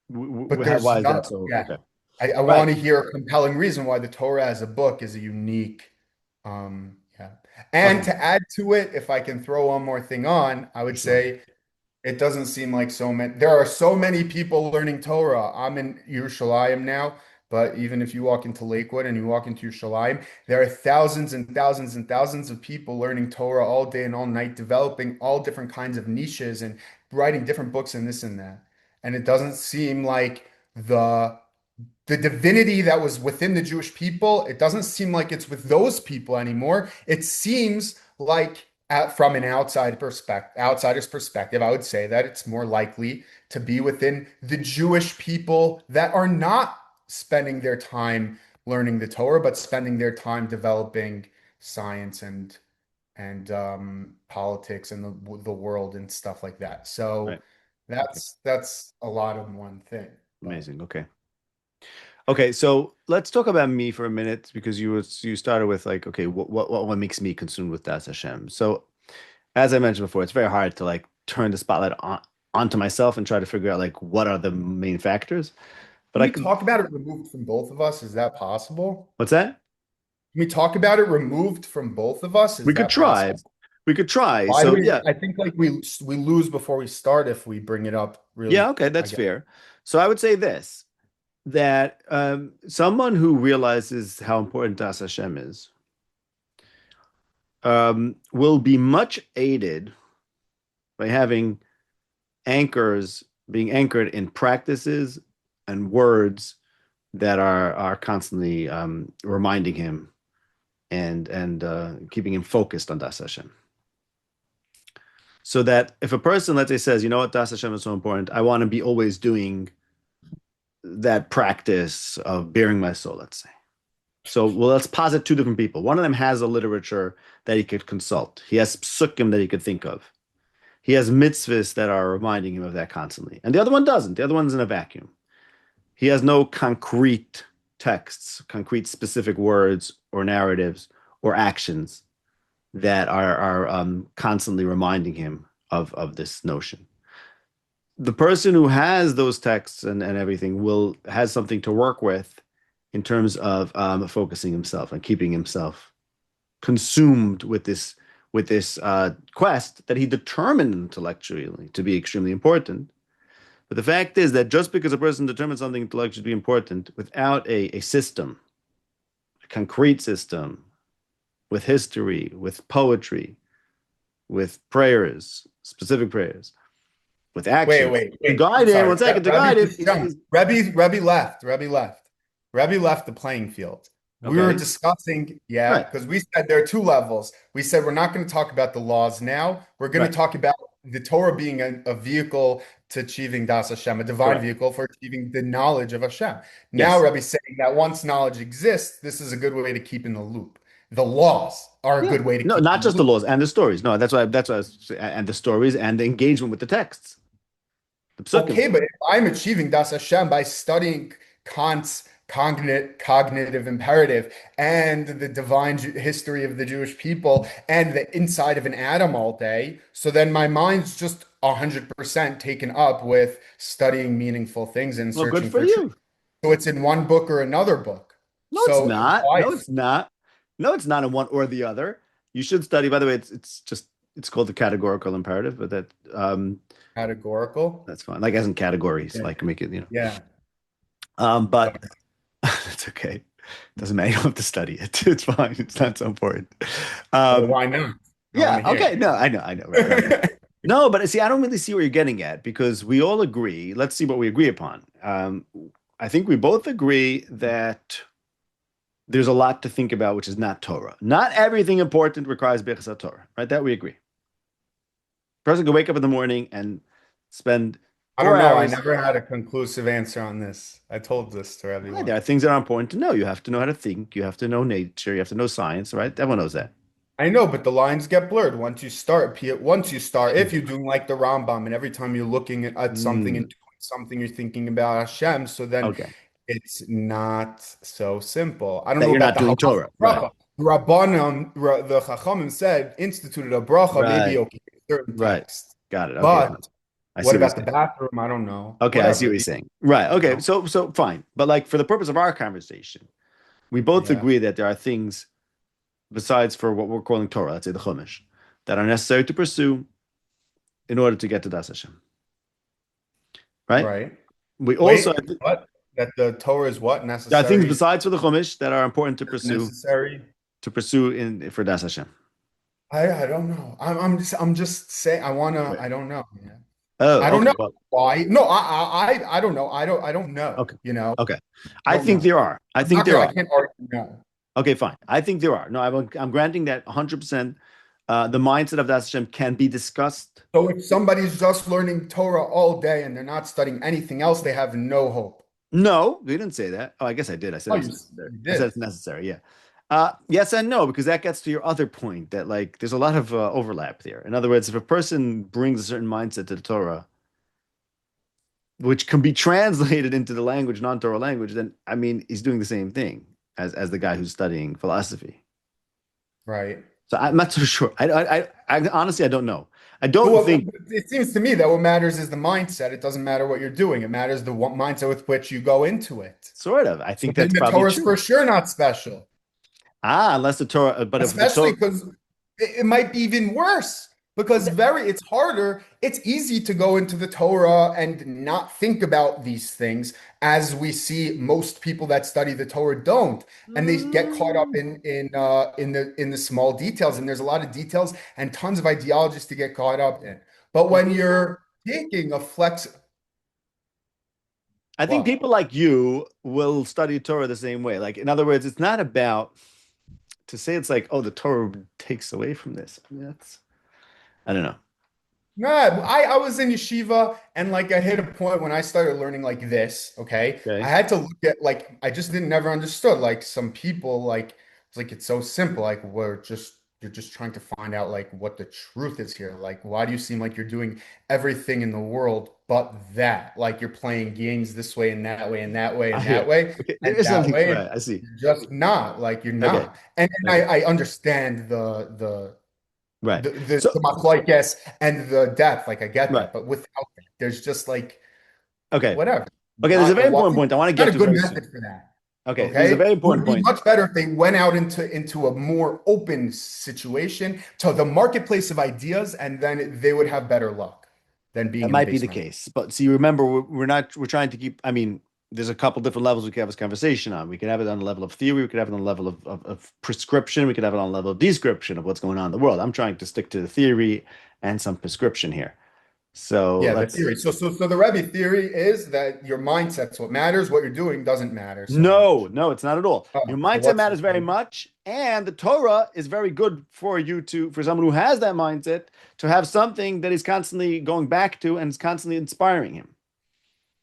[SPEAKER 2] there's
[SPEAKER 1] why is that
[SPEAKER 2] not,
[SPEAKER 1] so?
[SPEAKER 2] yeah.
[SPEAKER 1] Okay.
[SPEAKER 2] I
[SPEAKER 1] Right.
[SPEAKER 2] want to hear a compelling reason why the Torah as a book is a unique, yeah. And
[SPEAKER 1] Okay.
[SPEAKER 2] to add to it, if I can throw one more thing on, I
[SPEAKER 1] For
[SPEAKER 2] would
[SPEAKER 1] sure.
[SPEAKER 2] say it doesn't seem like there are so many people learning Torah. I'm in Yerushalayim now, but even if you walk into Lakewood and you walk into Yerushalayim, there are thousands and thousands and thousands of people learning Torah all day and all night, developing all different kinds of niches and writing different books and this and that. And it doesn't seem like the the divinity that was within the Jewish people, it doesn't seem like it's with those people anymore. It seems like from an outsider's perspective, I would say that it's more likely to be within the Jewish people that are not spending their time learning the Torah, but spending their time developing science and politics and the world and stuff like that. So
[SPEAKER 1] Right. Okay.
[SPEAKER 2] that's a lot of one thing. But
[SPEAKER 1] Amazing. Okay. Okay, so let's talk about me for a minute because you started with like, okay, what makes me consumed with Das Hashem? So as I mentioned before, it's very hard to like turn the spotlight onto myself and try to figure out like what are the main factors. But
[SPEAKER 2] can
[SPEAKER 1] I
[SPEAKER 2] we
[SPEAKER 1] could,
[SPEAKER 2] talk about it removed from both of us? Is that possible?
[SPEAKER 1] what's that?
[SPEAKER 2] Can we talk about it removed from both of us?
[SPEAKER 1] We
[SPEAKER 2] Is
[SPEAKER 1] could
[SPEAKER 2] that
[SPEAKER 1] try.
[SPEAKER 2] possible?
[SPEAKER 1] We could try.
[SPEAKER 2] Why do
[SPEAKER 1] So
[SPEAKER 2] we?
[SPEAKER 1] yeah,
[SPEAKER 2] I think like we lose before we start if we bring it up
[SPEAKER 1] yeah,
[SPEAKER 2] really,
[SPEAKER 1] okay,
[SPEAKER 2] I
[SPEAKER 1] that's
[SPEAKER 2] guess.
[SPEAKER 1] fair. So I would say this, that someone who realizes how important Das Hashem is will be much aided by having anchors being anchored in practices and words that are constantly reminding him and keeping him focused on Das Hashem. So that if a person, let's say, says, you know what, Das Hashem is so important, I want to be always doing that practice of bearing my soul, let's say. So, well, let's posit two different people. One of them has a literature that he could consult. He has psukim that he could think of. He has mitzvahs that are reminding him of that constantly. And the other one doesn't. The other one's in a vacuum. He has no concrete texts, concrete specific words or narratives or actions that are constantly reminding him of this notion. The person who has those texts and everything will has something to work with in terms of focusing himself and keeping himself consumed with this quest that he determined intellectually to be extremely important. But the fact is that just because a person determines something intellectually to be important without a system, a concrete system, with history, with poetry, with prayers, specific prayers, with
[SPEAKER 2] Wait,
[SPEAKER 1] actions
[SPEAKER 2] wait,
[SPEAKER 1] to
[SPEAKER 2] wait. I'm
[SPEAKER 1] guide him.
[SPEAKER 2] sorry.
[SPEAKER 1] One second, to
[SPEAKER 2] Rebbe
[SPEAKER 1] guide him.
[SPEAKER 2] just jumped. Rebbe left. Rebbe left. Rebbe left the playing field. We were
[SPEAKER 1] Okay,
[SPEAKER 2] discussing, yeah,
[SPEAKER 1] right.
[SPEAKER 2] because we said there are two levels. We said we're not going to talk about the laws now. We're going to
[SPEAKER 1] Right.
[SPEAKER 2] talk about the Torah being a vehicle to achieving Das Hashem, a divine
[SPEAKER 1] Correct.
[SPEAKER 2] vehicle for achieving the knowledge of Hashem. Now
[SPEAKER 1] Yes.
[SPEAKER 2] Rebbe's saying that once knowledge exists, this is a good way to keep in the loop. The laws are a
[SPEAKER 1] Yeah.
[SPEAKER 2] good way to
[SPEAKER 1] No,
[SPEAKER 2] keep
[SPEAKER 1] not
[SPEAKER 2] in the
[SPEAKER 1] just the
[SPEAKER 2] loop.
[SPEAKER 1] laws and the stories. No, and the stories and the engagement with the texts, the psukim.
[SPEAKER 2] Okay, but if I'm achieving Das Hashem by studying Kant's cognitive imperative and the divine history of the Jewish people and the inside of an atom all day, so then my mind's just 100% taken up with studying meaningful things and
[SPEAKER 1] Well, good
[SPEAKER 2] searching
[SPEAKER 1] for
[SPEAKER 2] for truth.
[SPEAKER 1] you.
[SPEAKER 2] So it's in one book or another book.
[SPEAKER 1] No, it's
[SPEAKER 2] So
[SPEAKER 1] not.
[SPEAKER 2] why
[SPEAKER 1] No, it's not. No, it's not in one or the other. You should study. By the way, it's just it's called the categorical imperative, but
[SPEAKER 2] categorical?
[SPEAKER 1] that's fine. Like as in categories,
[SPEAKER 2] Yeah.
[SPEAKER 1] like make it, you know.
[SPEAKER 2] Yeah.
[SPEAKER 1] But it's okay. Doesn't matter. You don't have to study it. It's fine. It's not so important.
[SPEAKER 2] Well,
[SPEAKER 1] Um,
[SPEAKER 2] why not? I want
[SPEAKER 1] yeah.
[SPEAKER 2] to
[SPEAKER 1] Okay. No, I know. Right, right, right.
[SPEAKER 2] hear.
[SPEAKER 1] No, but see, I don't really see where you're getting at because we all agree. Let's see what we agree upon. I think we both agree that there's a lot to think about, which is not Torah. Not everything important requires Birchas Torah, right? That we agree. Person can wake up in the morning and spend
[SPEAKER 2] I
[SPEAKER 1] four
[SPEAKER 2] don't know. I
[SPEAKER 1] hours.
[SPEAKER 2] never had a conclusive answer on this. I told this to
[SPEAKER 1] Right, there
[SPEAKER 2] everyone.
[SPEAKER 1] are things that are important to know. You have to know how to think. You have to know nature. You have to know science, right? Everyone knows that.
[SPEAKER 2] I know, but the lines get blurred once you start, if you're doing like the Rambam, and every time you're looking at something and
[SPEAKER 1] Mm,
[SPEAKER 2] doing something, you're thinking about Hashem. So then
[SPEAKER 1] okay.
[SPEAKER 2] it's not so simple. I don't
[SPEAKER 1] That
[SPEAKER 2] know
[SPEAKER 1] you're
[SPEAKER 2] about
[SPEAKER 1] not
[SPEAKER 2] the
[SPEAKER 1] doing
[SPEAKER 2] halacha
[SPEAKER 1] Torah. Right.
[SPEAKER 2] bracha. The Rabbanim, the Chachamim said instituted a bracha, maybe
[SPEAKER 1] Right.
[SPEAKER 2] okay, certain
[SPEAKER 1] Right.
[SPEAKER 2] texts.
[SPEAKER 1] Got it. Okay.
[SPEAKER 2] But
[SPEAKER 1] I see
[SPEAKER 2] what
[SPEAKER 1] what you're
[SPEAKER 2] about the
[SPEAKER 1] saying.
[SPEAKER 2] bathroom? I don't know.
[SPEAKER 1] Okay, I see what
[SPEAKER 2] Whatever,
[SPEAKER 1] you're saying. Right.
[SPEAKER 2] you
[SPEAKER 1] Okay.
[SPEAKER 2] know?
[SPEAKER 1] So fine. But like for the purpose of our conversation, we both
[SPEAKER 2] Yeah.
[SPEAKER 1] agree that there are things besides for what we're calling Torah, let's say the Chumash, that are necessary to pursue in order to get to Das Hashem. Right?
[SPEAKER 2] Right.
[SPEAKER 1] We also
[SPEAKER 2] Wait, what? That the Torah is what?
[SPEAKER 1] there are things
[SPEAKER 2] Necessary,
[SPEAKER 1] besides for the Chumash that are important
[SPEAKER 2] necessary.
[SPEAKER 1] to pursue in for Das Hashem.
[SPEAKER 2] I don't know. I'm just saying I wanna
[SPEAKER 1] Right.
[SPEAKER 2] I don't know. Yeah.
[SPEAKER 1] Oh,
[SPEAKER 2] I don't
[SPEAKER 1] okay.
[SPEAKER 2] know
[SPEAKER 1] Well,
[SPEAKER 2] why. No, I don't know. I don't know.
[SPEAKER 1] okay.
[SPEAKER 2] You know,
[SPEAKER 1] Okay.
[SPEAKER 2] I
[SPEAKER 1] I
[SPEAKER 2] don't
[SPEAKER 1] think
[SPEAKER 2] know.
[SPEAKER 1] there are. I
[SPEAKER 2] I'm
[SPEAKER 1] think
[SPEAKER 2] not
[SPEAKER 1] there
[SPEAKER 2] gonna. I
[SPEAKER 1] are.
[SPEAKER 2] can't argue no.
[SPEAKER 1] Okay, fine. I think there are. No, I'm granting that 100%. The mindset of Das Hashem can be discussed.
[SPEAKER 2] So if somebody's just learning Torah all day and they're not studying anything else, they have no hope.
[SPEAKER 1] No, we didn't say that. Oh, I guess I did. I said
[SPEAKER 2] Oh,
[SPEAKER 1] it's necessary.
[SPEAKER 2] you
[SPEAKER 1] I said
[SPEAKER 2] did.
[SPEAKER 1] it's necessary. Yeah. Yes and no, because that gets to your other point that like there's a lot of overlap there. In other words, if a person brings a certain mindset to the Torah, which can be translated into the language, non-Torah language, then I mean he's doing the same thing as the guy who's studying philosophy.
[SPEAKER 2] Right.
[SPEAKER 1] So I'm not so sure. I honestly I don't know. I
[SPEAKER 2] But
[SPEAKER 1] don't think
[SPEAKER 2] it seems to me that what matters is the mindset. It doesn't matter what you're doing. It matters the mindset with which you go into it.
[SPEAKER 1] sort of. I
[SPEAKER 2] So
[SPEAKER 1] think
[SPEAKER 2] then
[SPEAKER 1] that's
[SPEAKER 2] the
[SPEAKER 1] probably
[SPEAKER 2] Torah is for
[SPEAKER 1] true.
[SPEAKER 2] sure not special.
[SPEAKER 1] Unless the Torah, but if the
[SPEAKER 2] Especially
[SPEAKER 1] Torah,
[SPEAKER 2] because it might be even worse because it's harder. It's easy to go into the Torah and not think about these things as we see most people that study the Torah don't. And they get caught up
[SPEAKER 1] Mm,
[SPEAKER 2] in the small details. And there's a lot of details and tons of ideologies to get caught up in. But when
[SPEAKER 1] mm,
[SPEAKER 2] you're taking a flex,
[SPEAKER 1] I think
[SPEAKER 2] what?
[SPEAKER 1] people like you will study Torah the same way. Like, in other words, it's not about to say it's like, oh, the Torah takes away from this. I mean, that's, I don't know.
[SPEAKER 2] No, I was in yeshiva and like I hit a point when I started learning like this, okay? I
[SPEAKER 1] Okay.
[SPEAKER 2] had to look at like I just didn't never understood like some people like it's like it's so simple like you're just trying to find out like what the truth is here. Like why do you seem like you're doing everything in the world but that? Like you're playing games this way and that way and that way
[SPEAKER 1] I
[SPEAKER 2] and
[SPEAKER 1] hear.
[SPEAKER 2] that way
[SPEAKER 1] Okay. There
[SPEAKER 2] and
[SPEAKER 1] is
[SPEAKER 2] that
[SPEAKER 1] something,
[SPEAKER 2] way and
[SPEAKER 1] right? I see.
[SPEAKER 2] you're just not like you're
[SPEAKER 1] Okay.
[SPEAKER 2] not. And
[SPEAKER 1] Okay.
[SPEAKER 2] I understand
[SPEAKER 1] Right.
[SPEAKER 2] the
[SPEAKER 1] So,
[SPEAKER 2] machlokes and the depth, like I get
[SPEAKER 1] right.
[SPEAKER 2] that, but without that, there's just like
[SPEAKER 1] Okay.
[SPEAKER 2] whatever.
[SPEAKER 1] Okay. There's a
[SPEAKER 2] Not
[SPEAKER 1] very
[SPEAKER 2] why,
[SPEAKER 1] important point I want to
[SPEAKER 2] not
[SPEAKER 1] get
[SPEAKER 2] a
[SPEAKER 1] to
[SPEAKER 2] good
[SPEAKER 1] very soon.
[SPEAKER 2] method for that.
[SPEAKER 1] Okay. There's a
[SPEAKER 2] Okay,
[SPEAKER 1] very
[SPEAKER 2] it
[SPEAKER 1] important
[SPEAKER 2] would be
[SPEAKER 1] point.
[SPEAKER 2] much better if they went out into a more open situation to the marketplace of ideas, and then they would have better luck than being
[SPEAKER 1] That
[SPEAKER 2] in the
[SPEAKER 1] might be the
[SPEAKER 2] basement.
[SPEAKER 1] case. But see, remember, we're not, we're trying to keep, I mean, there's a couple different levels we could have this conversation on. We could have it on the level of theory, we could have it on the level of prescription, we could have it on the level of description of what's going on in the world. I'm trying to stick to the theory and some prescription here. So
[SPEAKER 2] Yeah, the
[SPEAKER 1] let's,
[SPEAKER 2] theory. So the Rebbe theory is that your mindset's what matters. What you're doing doesn't matter so
[SPEAKER 1] no,
[SPEAKER 2] much.
[SPEAKER 1] no, it's not at all.
[SPEAKER 2] Oh,
[SPEAKER 1] Your
[SPEAKER 2] so
[SPEAKER 1] mindset
[SPEAKER 2] what's
[SPEAKER 1] matters very much. And the Torah is very good for you to, for someone who has that mindset, to have something that he's constantly going back to and is constantly inspiring him.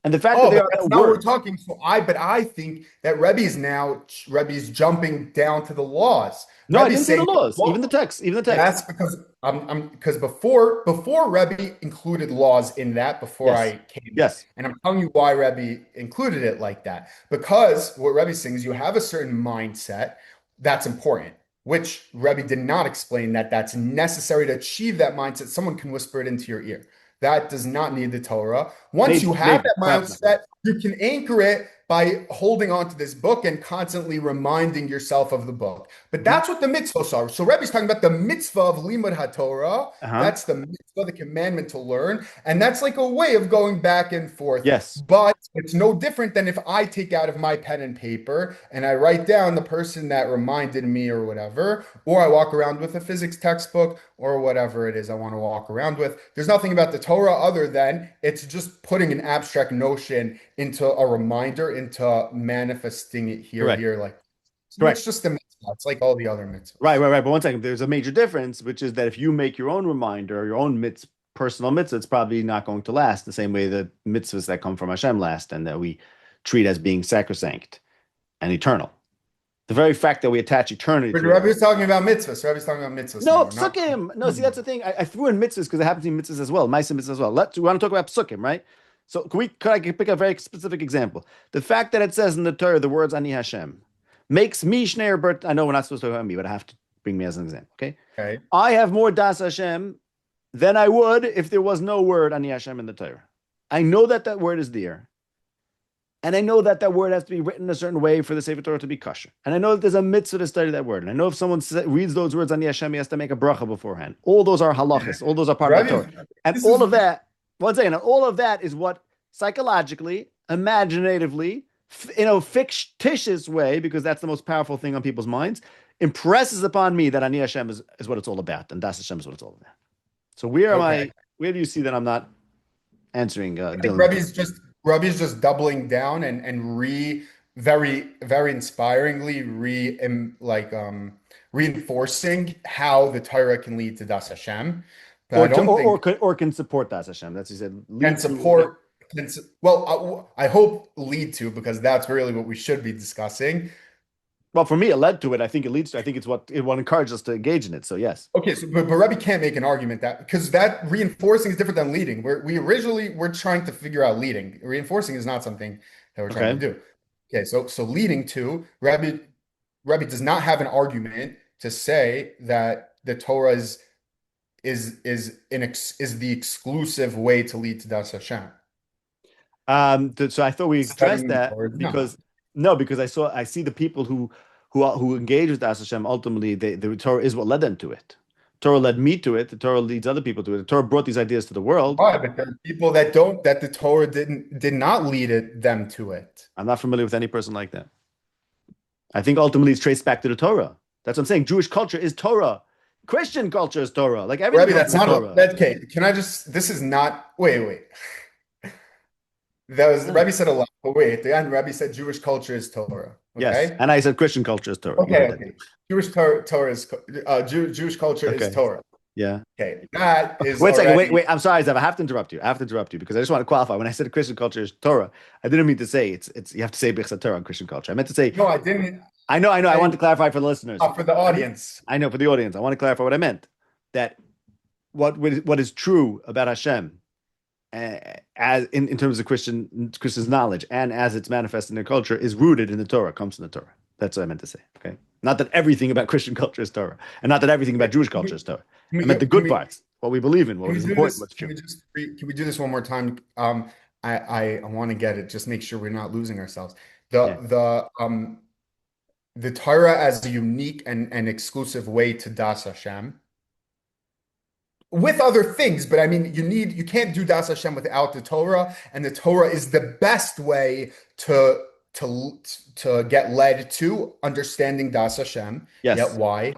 [SPEAKER 1] And the fact that
[SPEAKER 2] Oh,
[SPEAKER 1] they
[SPEAKER 2] but
[SPEAKER 1] are
[SPEAKER 2] that's
[SPEAKER 1] that
[SPEAKER 2] not what we're
[SPEAKER 1] word.
[SPEAKER 2] talking. But I think that Rebbe's jumping down to the laws.
[SPEAKER 1] No, I
[SPEAKER 2] Rebbe's
[SPEAKER 1] didn't say the
[SPEAKER 2] saying,
[SPEAKER 1] laws, even the
[SPEAKER 2] well,
[SPEAKER 1] text, even the text.
[SPEAKER 2] yes, because because before Rebbe included laws in that before
[SPEAKER 1] Yes.
[SPEAKER 2] I came in,
[SPEAKER 1] Yes.
[SPEAKER 2] and I'm telling you why Rebbe included it like that. Because what Rebbe's saying is you have a certain mindset that's important, which Rebbe did not explain that that's necessary to achieve that mindset. Someone can whisper it into your ear. That does not need the Torah. Once you
[SPEAKER 1] Maybe,
[SPEAKER 2] have
[SPEAKER 1] maybe,
[SPEAKER 2] that
[SPEAKER 1] perhaps not. Right.
[SPEAKER 2] mindset, you can anchor it by holding on to this book and constantly reminding yourself of the book. But
[SPEAKER 1] Mhm.
[SPEAKER 2] that's what the mitzvahs are. So Rebbe's talking about the mitzvah of limud haTorah.
[SPEAKER 1] Uh-huh.
[SPEAKER 2] That's the mitzvah, the commandment to learn. And that's like a way of going back and forth.
[SPEAKER 1] Yes.
[SPEAKER 2] But it's no different than if I take out of my pen and paper and I write down the person that reminded me or whatever, or I walk around with a physics textbook or whatever it is I want to walk around with. There's nothing about the Torah other than it's just putting an abstract notion into a reminder, into manifesting it
[SPEAKER 1] Correct.
[SPEAKER 2] here. Like, so
[SPEAKER 1] Correct.
[SPEAKER 2] that's just the mitzvah. It's like all the other
[SPEAKER 1] Right,
[SPEAKER 2] mitzvahs.
[SPEAKER 1] right, right. But one second, there's a major difference, which is that if you make your own reminder, your own personal mitzvah, it's probably not going to last the same way that mitzvahs that come from Hashem last and that we treat as being sacrosanct and eternal. The very fact that we attach eternity
[SPEAKER 2] But
[SPEAKER 1] to it.
[SPEAKER 2] Rebbe's talking about mitzvahs. Rebbe's talking about mitzvahs
[SPEAKER 1] No,
[SPEAKER 2] now. We're not.
[SPEAKER 1] psukim. No, see, that's the thing. I threw in mitzvahs because it happens in mitzvahs as well, mice mitzvahs as well. We want to talk about psukim, right? So could I pick a very specific example? The fact that it says in the Torah the words Ani Hashem makes me Shneir Bert. I know we're not supposed to talk about me, but I have to bring me as an example. Okay.
[SPEAKER 2] Okay.
[SPEAKER 1] I have more Das Hashem than I would if there was no word Ani Hashem in the Torah. I know that that word is there. And I know that that word has to be written a certain way for the Sefer Torah to be kosher. And I know that there's a mitzvah to study that word. And I know if someone reads those words on Hashem, he has to make a bracha beforehand. All those are halachas. All those are part of the
[SPEAKER 2] Rebbe,
[SPEAKER 1] Torah. And
[SPEAKER 2] this
[SPEAKER 1] all
[SPEAKER 2] is
[SPEAKER 1] of that, one second, all of that is what psychologically, imaginatively, in a fictitious way, because that's the most powerful thing on people's minds, impresses upon me that Ani Hashem is what it's all about. And Das Hashem is what it's all about. So where am
[SPEAKER 2] okay.
[SPEAKER 1] I, where do you see that I'm not? answering
[SPEAKER 2] I think
[SPEAKER 1] Dylan's question.
[SPEAKER 2] Rebbe's just doubling down and very very inspiringly reinforcing how the Torah can lead to Das Hashem. But I don't think
[SPEAKER 1] Or can support Das Hashem. That's he said.
[SPEAKER 2] can
[SPEAKER 1] Lead to.
[SPEAKER 2] support well, I hope lead to, because that's really what we should be discussing.
[SPEAKER 1] Well, for me, it led to it. I think it leads to. I think it's what encourages us to engage in it. So yes.
[SPEAKER 2] Okay, so but Rebbe can't make an argument that, because that reinforcing is different than leading. We originally were trying to figure out leading. Reinforcing is not something that we're trying to
[SPEAKER 1] Okay.
[SPEAKER 2] do. Okay, so leading to Rebbe does not have an argument to say that the Torah is the exclusive way to lead to Das Hashem.
[SPEAKER 1] So I thought we addressed
[SPEAKER 2] Studying the
[SPEAKER 1] that
[SPEAKER 2] Torah is not.
[SPEAKER 1] because no, because I see the people who engage with Das Hashem ultimately the Torah is what led them to it. Torah led me to it. The Torah leads other people to it. The Torah brought these ideas to the world.
[SPEAKER 2] Why? But there are people that the Torah did not lead them to it.
[SPEAKER 1] I'm not familiar with any person like that. I think ultimately it's traced back to the Torah. That's what I'm saying. Jewish culture is Torah. Christian culture is Torah. Like everything
[SPEAKER 2] Rebbe,
[SPEAKER 1] comes
[SPEAKER 2] that's
[SPEAKER 1] from
[SPEAKER 2] not
[SPEAKER 1] Torah.
[SPEAKER 2] okay. Can I just? This is not. Wait. That was
[SPEAKER 1] Yeah.
[SPEAKER 2] Rebbe said a lot, but wait. At the end, Rebbe said Jewish culture is Torah.
[SPEAKER 1] Yes,
[SPEAKER 2] Okay.
[SPEAKER 1] and I said Christian culture is Torah. Yeah, I did.
[SPEAKER 2] Okay. Torah is Jewish culture is
[SPEAKER 1] Okay.
[SPEAKER 2] Torah.
[SPEAKER 1] Yeah.
[SPEAKER 2] Okay, that is
[SPEAKER 1] Wait a second.
[SPEAKER 2] already.
[SPEAKER 1] Wait. I'm sorry, Zev. I have to interrupt you. I have to interrupt you because I just want to qualify. When I said Christian culture is Torah, I didn't mean to say it's you have to say B'chsat Torah on Christian culture. I meant to say
[SPEAKER 2] No, I didn't.
[SPEAKER 1] I know. I want to clarify for the listeners.
[SPEAKER 2] For the audience.
[SPEAKER 1] I know for the audience. I want to clarify what I meant. That what is true about Hashem, as in terms of Christians' knowledge and as it's manifested in their culture, is rooted in the Torah, comes from the Torah. That's what I meant to say. Okay, not that everything about Christian culture is Torah, and not that everything about Jewish culture is Torah. I meant the good parts, what we believe in, what is important, what's true.
[SPEAKER 2] Can we do this one more time? I want to get it. Just make sure we're not losing ourselves.
[SPEAKER 1] Yeah.
[SPEAKER 2] The Torah as a unique and exclusive way to Das Hashem, with other things, but I mean, you can't do Das Hashem without the Torah, and the Torah is the best way to get led to understanding Das Hashem.
[SPEAKER 1] Yes.
[SPEAKER 2] Yet why?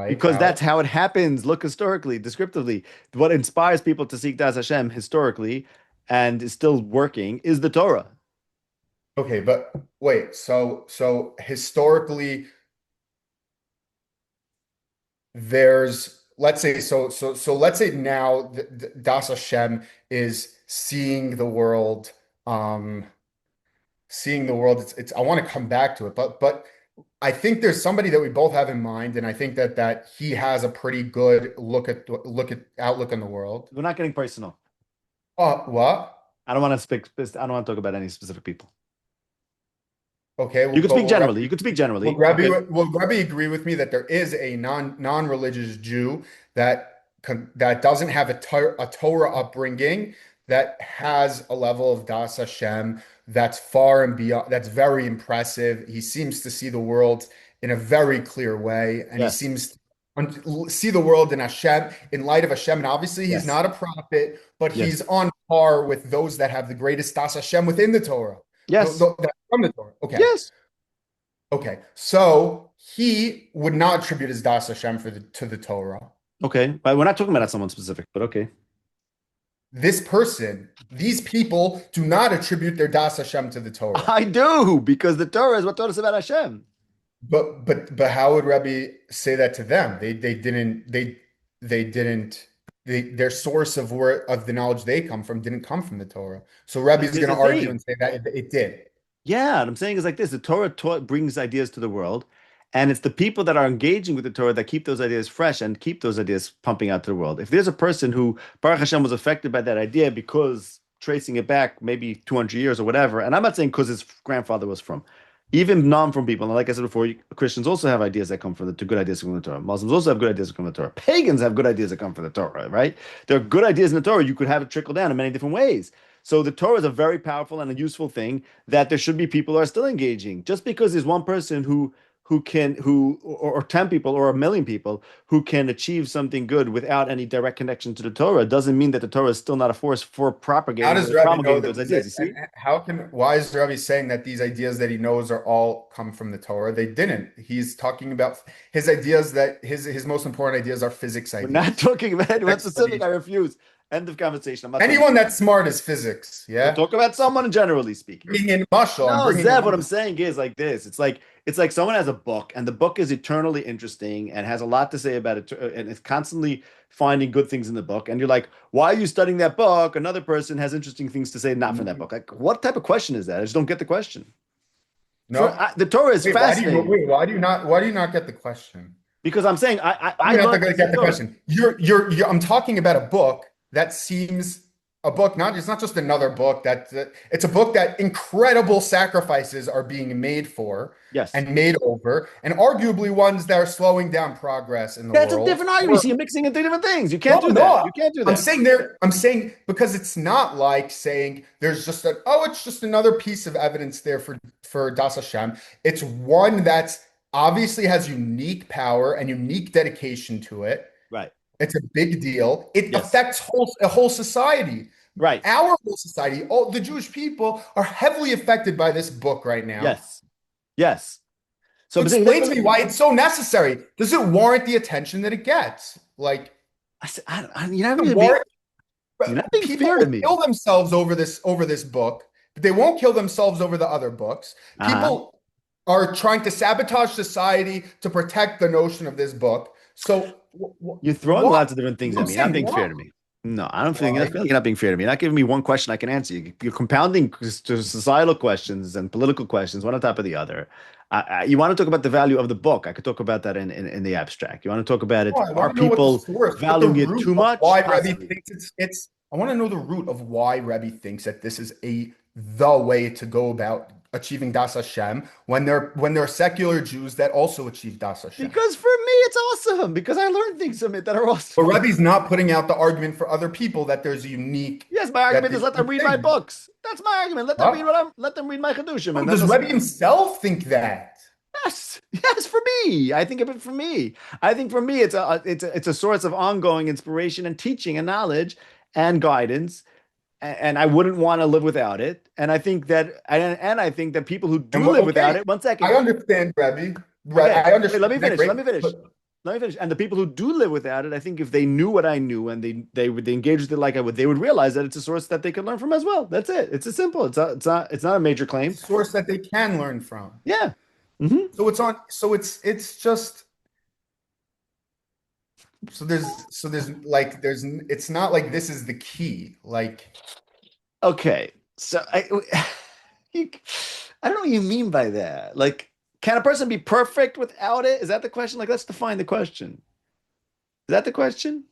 [SPEAKER 1] Because
[SPEAKER 2] How?
[SPEAKER 1] that's how it happens. Look historically, descriptively. What inspires people to seek Das Hashem historically and is still working is the Torah.
[SPEAKER 2] Okay, but wait, so historically there's let's say let's say now Das Hashem is seeing the world, it's I want to come back to it, but I think there's somebody that we both have in mind, and I think that he has a pretty good outlook on the world.
[SPEAKER 1] We're not getting personal.
[SPEAKER 2] What?
[SPEAKER 1] I don't want to speak. I don't want to talk about any specific people.
[SPEAKER 2] Okay,
[SPEAKER 1] You could speak generally. You could speak generally.
[SPEAKER 2] Will Rebbe agree with me that there is a non-religious Jew that doesn't have a Torah upbringing, that has a level of Das Hashem that's far and beyond, that's very impressive. He seems to see the world in a very clear way, and
[SPEAKER 1] Yes.
[SPEAKER 2] he seems to see the world in Hashem, in light of Hashem. And obviously, he's
[SPEAKER 1] Yes.
[SPEAKER 2] not a prophet, but
[SPEAKER 1] Yes.
[SPEAKER 2] he's on par with those that have the greatest Das Hashem within the Torah.
[SPEAKER 1] Yes.
[SPEAKER 2] From the Torah. Okay.
[SPEAKER 1] Yes.
[SPEAKER 2] Okay. So he would not attribute his Das Hashem to the Torah.
[SPEAKER 1] Okay. But we're not talking about someone specific, but okay.
[SPEAKER 2] These people do not attribute their Das Hashem to the Torah.
[SPEAKER 1] I do, because the Torah is what taught us about Hashem.
[SPEAKER 2] But how would Rebbe say that to them? Their source of the knowledge they come from didn't come from the Torah. So Rebbe is going to argue and say that it did.
[SPEAKER 1] Yeah, what I'm saying is like this: the Torah brings ideas to the world, and it's the people that are engaging with the Torah that keep those ideas fresh and keep those ideas pumping out to the world. If there's a person who, Baruch Hashem, was affected by that idea because tracing it back maybe 200 years or whatever, and I'm not saying because his grandfather was from, even non-from people, and like I said before, Christians also have ideas that come from good ideas from the Torah. Muslims also have good ideas that come from the Torah. Pagans have good ideas that come from the Torah, right? There are good ideas in the Torah. You could have it trickle down in many different ways. So the Torah is a very powerful and a useful thing that there should be people who are still engaging. Just because there's one person or 10 people or 1,000,000 people who can achieve something good without any direct connection to the Torah doesn't mean that the Torah is still not a force for propagating.
[SPEAKER 2] How does Rebbe know
[SPEAKER 1] those ideas? You see?
[SPEAKER 2] Why is Rebbe saying that these ideas that he knows are all come from the Torah? They didn't. He's talking about his ideas, that his most important ideas are physics ideas.
[SPEAKER 1] We're not talking about anyone specific. I refuse. End of conversation. I'm not talking.
[SPEAKER 2] Anyone that's smart is physics.
[SPEAKER 1] We'll
[SPEAKER 2] Yeah.
[SPEAKER 1] talk about someone generally speaking.
[SPEAKER 2] Bringing in muscle. I'm
[SPEAKER 1] No,
[SPEAKER 2] bringing in
[SPEAKER 1] Zev, what
[SPEAKER 2] muscle.
[SPEAKER 1] I'm saying is like this. It's like someone has a book, and the book is eternally interesting and has a lot to say about it, and it's constantly finding good things in the book. And you're like, why are you studying that book? Another person has interesting things to say, not from that book. Like, what type of question is that? I just don't get the question.
[SPEAKER 2] No.
[SPEAKER 1] The Torah is fascinating
[SPEAKER 2] Why do you not get the question?
[SPEAKER 1] because I'm saying I
[SPEAKER 2] You're not
[SPEAKER 1] learned
[SPEAKER 2] going to
[SPEAKER 1] things in
[SPEAKER 2] get the
[SPEAKER 1] Torah.
[SPEAKER 2] question. I'm talking about a book that seems a book, not it's not just another book it's a book that incredible sacrifices are being made for
[SPEAKER 1] Yes.
[SPEAKER 2] and made over, and arguably ones that are slowing down progress in the
[SPEAKER 1] That's a
[SPEAKER 2] world.
[SPEAKER 1] different argument. You see, you're mixing into different things. You
[SPEAKER 2] No,
[SPEAKER 1] can't do that.
[SPEAKER 2] no.
[SPEAKER 1] You can't do
[SPEAKER 2] I'm
[SPEAKER 1] that.
[SPEAKER 2] saying I'm saying because it's not like saying there's just it's just another piece of evidence there for Das Hashem. It's one that's obviously has unique power and unique dedication to it.
[SPEAKER 1] Right.
[SPEAKER 2] It's a big deal. It
[SPEAKER 1] Yes.
[SPEAKER 2] affects a whole society.
[SPEAKER 1] Right.
[SPEAKER 2] Our whole society, all the Jewish people are heavily affected by this book right now.
[SPEAKER 1] Yes. Yes. So
[SPEAKER 2] So
[SPEAKER 1] I'm saying,
[SPEAKER 2] explain to me why it's so necessary. Does it warrant the attention that it gets? Like,
[SPEAKER 1] you're not
[SPEAKER 2] does it
[SPEAKER 1] being,
[SPEAKER 2] warrant
[SPEAKER 1] you're not being
[SPEAKER 2] people
[SPEAKER 1] fair to
[SPEAKER 2] will
[SPEAKER 1] me.
[SPEAKER 2] kill themselves over this book, but they won't kill themselves over the other books.
[SPEAKER 1] Uh-huh.
[SPEAKER 2] People are trying to sabotage society to protect the notion of this book. So
[SPEAKER 1] You're throwing
[SPEAKER 2] why?
[SPEAKER 1] lots of different things at
[SPEAKER 2] I'm
[SPEAKER 1] me. You're not
[SPEAKER 2] saying
[SPEAKER 1] being fair
[SPEAKER 2] why?
[SPEAKER 1] to me. No, I don't feel I
[SPEAKER 2] Why?
[SPEAKER 1] feel like you're not being fair to me. You're not giving me one question I can answer. You're compounding societal questions and political questions one on top of the other. You want to talk about the value of the book? I could talk about that in the abstract. You want to talk about
[SPEAKER 2] Oh,
[SPEAKER 1] it?
[SPEAKER 2] I
[SPEAKER 1] Are
[SPEAKER 2] want to know what the
[SPEAKER 1] people
[SPEAKER 2] source, what the
[SPEAKER 1] valuing it
[SPEAKER 2] root
[SPEAKER 1] too
[SPEAKER 2] of
[SPEAKER 1] much?
[SPEAKER 2] why Rebbe
[SPEAKER 1] Possibly.
[SPEAKER 2] thinks it's. I want to know the root of why Rebbe thinks that this is the way to go about achieving Das Hashem when there are secular Jews that also achieve Das Hashem.
[SPEAKER 1] Because for me, it's awesome. Because I learned things from it that are
[SPEAKER 2] But
[SPEAKER 1] awesome.
[SPEAKER 2] Rebbe's not putting out the argument for other people that there's a unique
[SPEAKER 1] Yes, my
[SPEAKER 2] that
[SPEAKER 1] argument is
[SPEAKER 2] there's
[SPEAKER 1] let
[SPEAKER 2] a
[SPEAKER 1] them read my
[SPEAKER 2] thing.
[SPEAKER 1] books. That's my argument.
[SPEAKER 2] Huh?
[SPEAKER 1] Let them read my Chedushim,
[SPEAKER 2] Oh,
[SPEAKER 1] and that
[SPEAKER 2] does
[SPEAKER 1] doesn't.
[SPEAKER 2] Rebbe himself think that?
[SPEAKER 1] Yes, yes, for me. I think of it for me. I think for me, it's a source of ongoing inspiration and teaching and knowledge and guidance. And I wouldn't want to live without it. And I think that people who
[SPEAKER 2] And
[SPEAKER 1] do live without
[SPEAKER 2] okay,
[SPEAKER 1] it, one
[SPEAKER 2] I
[SPEAKER 1] second.
[SPEAKER 2] understand Rebbe.
[SPEAKER 1] Okay,
[SPEAKER 2] I
[SPEAKER 1] wait, let
[SPEAKER 2] understand
[SPEAKER 1] me
[SPEAKER 2] that
[SPEAKER 1] finish. Let
[SPEAKER 2] great,
[SPEAKER 1] me finish.
[SPEAKER 2] but
[SPEAKER 1] Let me finish. And the people who do live without it, I think if they knew what I knew and they engage with it like I would, they would realize that it's a source that they could learn from as well. That's it. It's as simple. It's not a major claim.
[SPEAKER 2] source that they can learn from.
[SPEAKER 1] Yeah. Hmm.
[SPEAKER 2] So it's just there's it's not like this is the key. Like
[SPEAKER 1] Okay. So you, I don't know what you mean by that. Like, can a person be perfect without it? Is that the question? Like, let's define the question. Is that the question?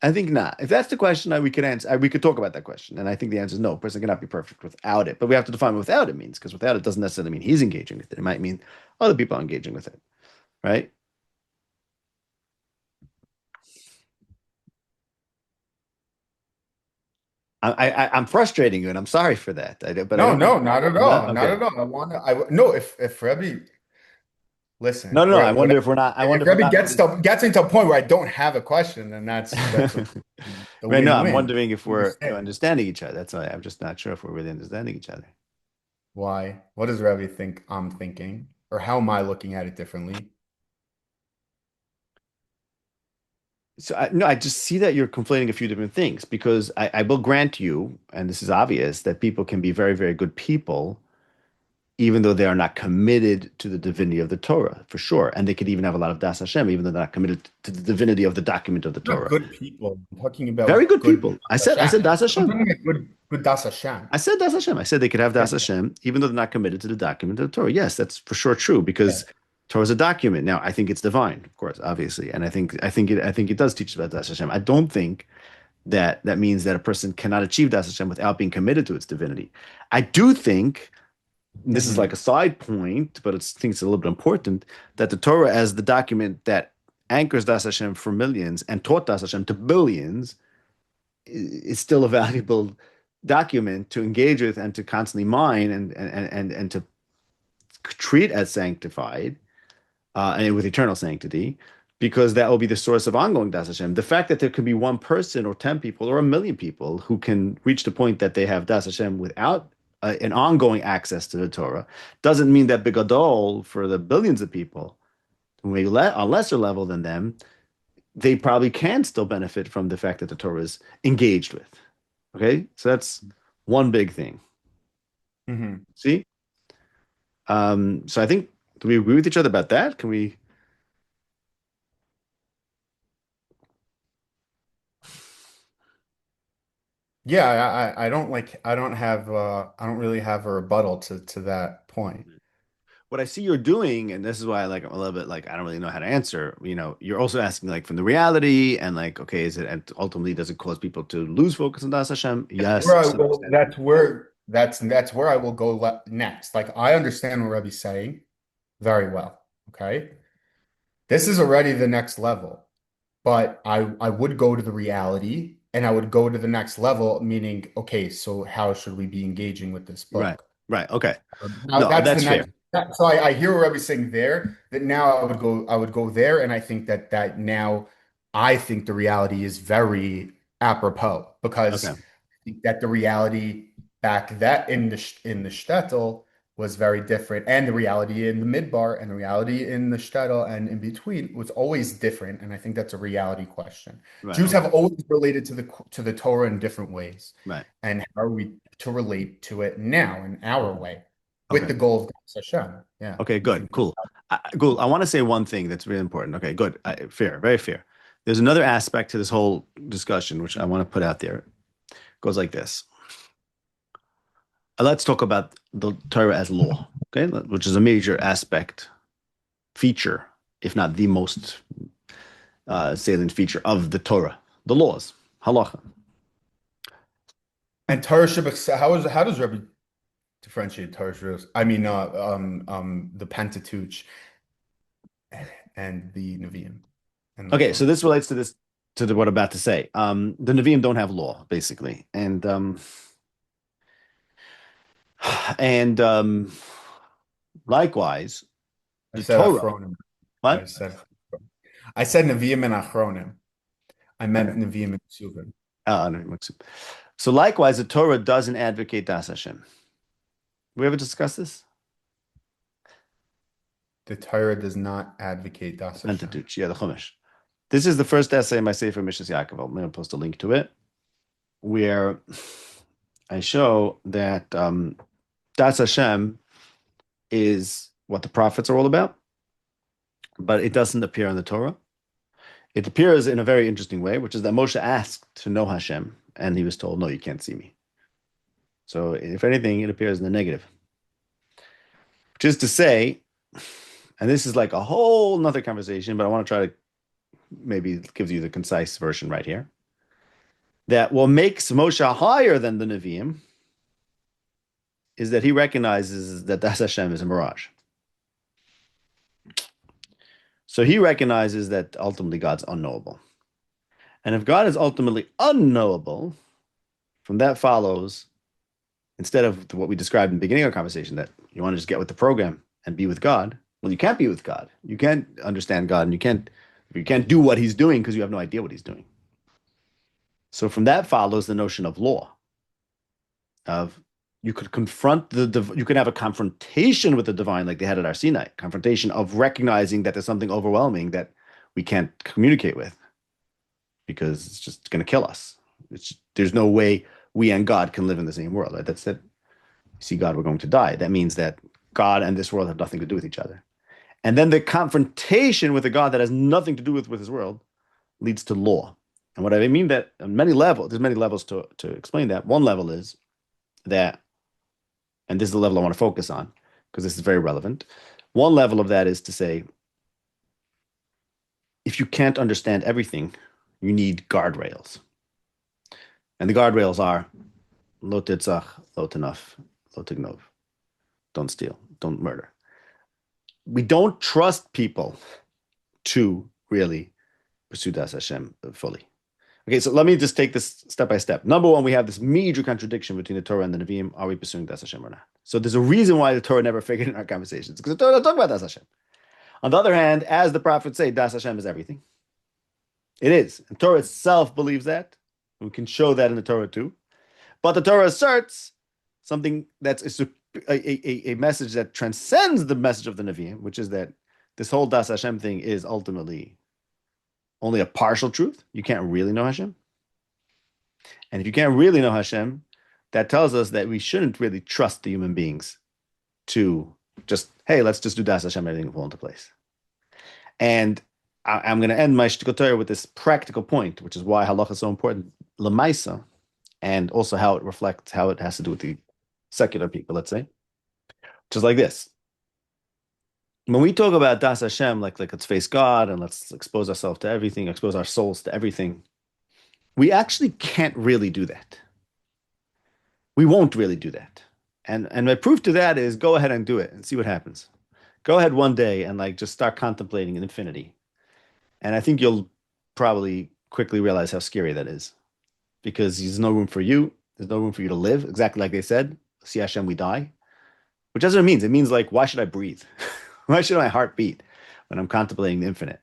[SPEAKER 1] I think not. If that's the question, we could answer. We could talk about that question, and I think the answer is no. A person cannot be perfect without it. But we have to define what without it means, because without it doesn't necessarily mean he's engaging with it. It might mean other people are engaging with it, right? I'm frustrating you, and I'm sorry for that. But I
[SPEAKER 2] no,
[SPEAKER 1] don't.
[SPEAKER 2] no, not at
[SPEAKER 1] No?
[SPEAKER 2] all, not
[SPEAKER 1] Okay.
[SPEAKER 2] at all. I want to. I no. If Rebbe,
[SPEAKER 1] No,
[SPEAKER 2] listen,
[SPEAKER 1] no, no. I wonder if we're not. I wonder
[SPEAKER 2] if
[SPEAKER 1] if we're
[SPEAKER 2] Rebbe
[SPEAKER 1] not.
[SPEAKER 2] gets into a point where I don't have a question, then that's the
[SPEAKER 1] Right. No, I'm
[SPEAKER 2] win-win.
[SPEAKER 1] wondering if we're
[SPEAKER 2] Understand
[SPEAKER 1] understanding each other. That's why I'm just not sure if we're really understanding each other.
[SPEAKER 2] why? What does Rebbe think I'm thinking, or how am I looking at it differently?
[SPEAKER 1] So no, I just see that you're conflating a few different things because I will grant you, and this is obvious, that people can be very, very good people, even though they are not committed to the divinity of the Torah, for sure. And they could even have a lot of Das Hashem, even though they're not committed to the divinity of the document of the
[SPEAKER 2] Not
[SPEAKER 1] Torah.
[SPEAKER 2] good people. I'm talking
[SPEAKER 1] Very
[SPEAKER 2] about
[SPEAKER 1] good
[SPEAKER 2] good
[SPEAKER 1] people. I
[SPEAKER 2] Das
[SPEAKER 1] said, I
[SPEAKER 2] Hashem.
[SPEAKER 1] said Das
[SPEAKER 2] I'm
[SPEAKER 1] Hashem.
[SPEAKER 2] talking about good Das Hashem.
[SPEAKER 1] I said Das Hashem. I said they could have
[SPEAKER 2] Yeah,
[SPEAKER 1] Das Hashem, even though they're not committed to the document of the Torah. Yes, that's for sure true
[SPEAKER 2] yeah.
[SPEAKER 1] because Torah is a document. Now, I think it's divine, of course, obviously, and I think it does teach about Das Hashem. I don't think that means that a person cannot achieve Das Hashem without being committed to its divinity. I do think this is like
[SPEAKER 2] Mhm.
[SPEAKER 1] a side point, but I think it's a little bit important that the Torah, as the document that anchors Das Hashem for millions and taught Das Hashem to billions, is still a valuable document to engage with and to constantly mine and to treat as sanctified and with eternal sanctity, because that will be the source of ongoing Das Hashem. The fact that there could be one person or 10 people or a million people who can reach the point that they have Das Hashem without an ongoing access to the Torah doesn't mean that Bigadol, for the billions of people who may on lesser level than them, they probably can still benefit from the fact that the Torah is engaged with. Okay, so that's one big thing.
[SPEAKER 2] Hmm.
[SPEAKER 1] See, so I think, do we agree with each other about that? Can we?
[SPEAKER 2] Yeah, I don't really have a rebuttal to that point.
[SPEAKER 1] What I see you're doing, and this is why I'm a little bit like I don't really know how to answer. You're also asking like from the reality and like, okay, is it and ultimately does it cause people to lose focus on Das Hashem? Yes,
[SPEAKER 2] Where
[SPEAKER 1] to
[SPEAKER 2] I
[SPEAKER 1] some
[SPEAKER 2] will,
[SPEAKER 1] extent.
[SPEAKER 2] that's where I will go next. Like I understand what Rebbe's saying very well. Okay. This is already the next level, but I would go to the reality and I would go to the next level, meaning, okay, so how should we be engaging with this
[SPEAKER 1] Right,
[SPEAKER 2] book?
[SPEAKER 1] right, okay.
[SPEAKER 2] Now
[SPEAKER 1] No,
[SPEAKER 2] that's the
[SPEAKER 1] that's
[SPEAKER 2] next.
[SPEAKER 1] fair.
[SPEAKER 2] So I hear what Rebbe's saying there. That now I would go there, and I think that now I think the reality is very apropos because
[SPEAKER 1] Okay,
[SPEAKER 2] I think that the reality back that in the shtetl was very different, and the reality in the midbar and the reality in the shtetl and in between was always different. And I think that's a reality question.
[SPEAKER 1] right,
[SPEAKER 2] Jews
[SPEAKER 1] okay,
[SPEAKER 2] have always related to the Torah in different ways,
[SPEAKER 1] right,
[SPEAKER 2] and how are we to relate to it now in our way? With
[SPEAKER 1] okay,
[SPEAKER 2] the goal of Hashem. Yeah,
[SPEAKER 1] okay,
[SPEAKER 2] I
[SPEAKER 1] good,
[SPEAKER 2] think
[SPEAKER 1] cool. Cool. I want to say one thing that's really important. Okay, good. Fair, very fair. There's another aspect to this whole discussion which I want to put out there. It goes like this. Let's talk about the Torah as law, okay, which is a major aspect, feature, if not the most salient feature of the Torah, the laws, halacha.
[SPEAKER 2] and Torah Shabbat, how does Rebbe differentiate Torah Shabbat? I mean, the Pentateuch and the Nevi'im and the
[SPEAKER 1] Okay, so
[SPEAKER 2] Torah.
[SPEAKER 1] this relates to this what I'm about to say. The Nevi'im don't have law, basically, and likewise,
[SPEAKER 2] I
[SPEAKER 1] the
[SPEAKER 2] said
[SPEAKER 1] Torah.
[SPEAKER 2] Achronim. I
[SPEAKER 1] What?
[SPEAKER 2] said I said Nevi'im and Achronim. I meant
[SPEAKER 1] Okay.
[SPEAKER 2] Nevi'im and Suvim.
[SPEAKER 1] No, so likewise, the Torah doesn't advocate Das Hashem. We ever discuss this?
[SPEAKER 2] The Torah does not advocate Das Hashem.
[SPEAKER 1] Pentateuch, yeah, the Chumash. This is the first essay in my Sefer Mishnas Yaakov. I'm going to post a link to it, where I show that Das Hashem is what the prophets are all about, but it doesn't appear in the Torah. It appears in a very interesting way, which is that Moshe asked to know Hashem, and he was told, "No, you can't see me." So, if anything, it appears in the negative, which is to say, and this is like a whole nother conversation, but I want to try to maybe give you the concise version right here. That what makes Moshe higher than the Nevi'im is that he recognizes that Das Hashem is a mirage. So he recognizes that ultimately God's unknowable. And if God is ultimately unknowable, from that follows, instead of what we described in the beginning of our conversation, that you want to just get with the program and be with God, well, you can't be with God. You can't understand God, and you can't do what he's doing because you have no idea what he's doing. So from that follows the notion of law, of you could you could have a confrontation with the divine like they had at our Sinai, confrontation of recognizing that there's something overwhelming that we can't communicate with because it's just going to kill us. There's no way we and God can live in the same world. Right? That's it. You see God, we're going to die. That means that God and this world have nothing to do with each other. And then the confrontation with a God that has nothing to do with his world leads to law. And what I mean that on many levels, there's many levels to explain that. One level is that, and this is the level I want to focus on because this is very relevant. One level of that is to say, if you can't understand everything, you need guardrails. And the guardrails are lo titzach, lo tenaf, lo tignov. Don't steal, don't murder. We don't trust people to really pursue Das Hashem fully. Okay, so let me just take this step by step. Number one, we have this major contradiction between the Torah and the Nevi'im. Are we pursuing Das Hashem or not? So there's a reason why the Torah never figured in our conversations, because the Torah doesn't talk about Das Hashem. On the other hand, as the prophets say, Das Hashem is everything. It is. And Torah itself believes that. We can show that in the Torah too. But the Torah asserts something that's a message that transcends the message of the Nevi'im, which is that this whole Das Hashem thing is ultimately only a partial truth. You can't really know Hashem. And if you can't really know Hashem, that tells us that we shouldn't really trust the human beings to just, hey, let's just do Das Hashem, everything will fall into place. And I'm going to end my shtickle Torah with this practical point, which is why halacha is so important, lemaisa, and also how it reflects, how it has to do with the secular people, let's say, which is like this. When we talk about Das Hashem, like let's face God and let's expose ourselves to everything, expose our souls to everything, we actually can't really do that. We won't really do that. And my proof to that is go ahead and do it and see what happens. Go ahead one day and like just start contemplating an infinity. And I think you'll probably quickly realize how scary that is. Because there's no room for you. There's no room for you to live. Exactly like they said, see Hashem, we die. Which that's what it means. It means like, why should I breathe? Why should my heart beat when I'm contemplating the infinite?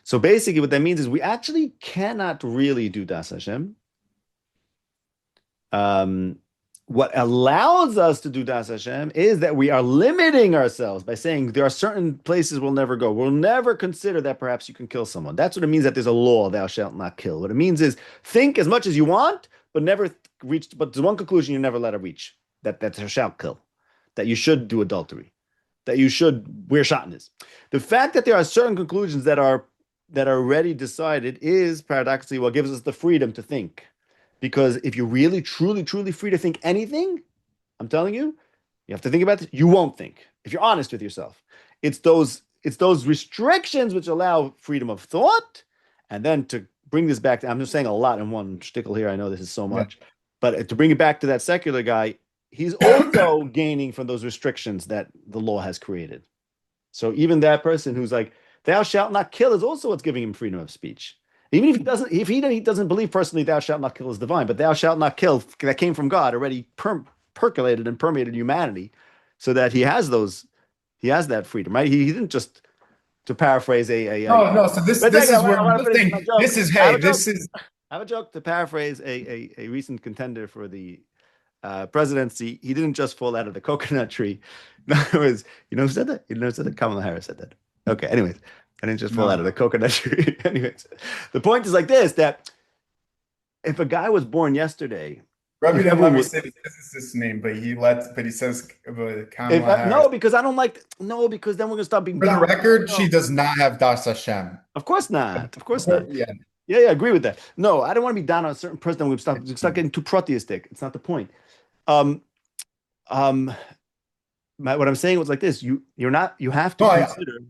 [SPEAKER 1] So basically what that means is we actually cannot really do Das Hashem. What allows us to do Das Hashem is that we are limiting ourselves by saying there are certain places we'll never go. We'll never consider that perhaps you can kill someone. That's what it means that there's a law, thou shalt not kill. What it means is think as much as you want, but never reach, but there's one conclusion you never let it reach, that thou shalt kill, that you should do adultery, that you should wear shatnez. The fact that there are certain conclusions that are already decided is paradoxically what gives us the freedom to think. Because if you're really, truly, truly free to think anything, I'm telling you, you have to think about this. You won't think if you're honest with yourself. It's those restrictions which allow freedom of thought, and then to bring this back to, I'm just saying a lot in one shtickle here. I know this is so much, but to bring it back to that secular guy, he's also gaining from those restrictions that the law has created. So even that person who's like, "Thou shalt not kill," is also what's giving him freedom of speech. Even if he doesn't believe personally, "Thou shalt not kill" is divine, but "Thou shalt not kill" that came from God already percolated and permeated humanity, so that he has that freedom, right? He didn't just, to paraphrase
[SPEAKER 2] No. So this is where I'm just saying. This is hey. This is.
[SPEAKER 1] I have a joke to paraphrase a recent contender for the presidency. He didn't just fall out of the coconut tree. It was, who said that? You know who said that? Kamala Harris said that. Okay. Anyways. I didn't just fall out of the coconut tree. Anyways, the point is like this, that if a guy was born yesterday,
[SPEAKER 2] Rabbi didn't let me say the physicist's name, but he says Kamala Harris.
[SPEAKER 1] No, because I don't like, no, because then we're going to stop being
[SPEAKER 2] For the record, she does not have Das Hashem.
[SPEAKER 1] Of course not. Of course not.
[SPEAKER 2] Yeah.
[SPEAKER 1] Yeah, I agree with that. No, I don't want to be down on a certain person. We've start getting too protheistic. It's not the point. What I'm saying was like this: you have to consider.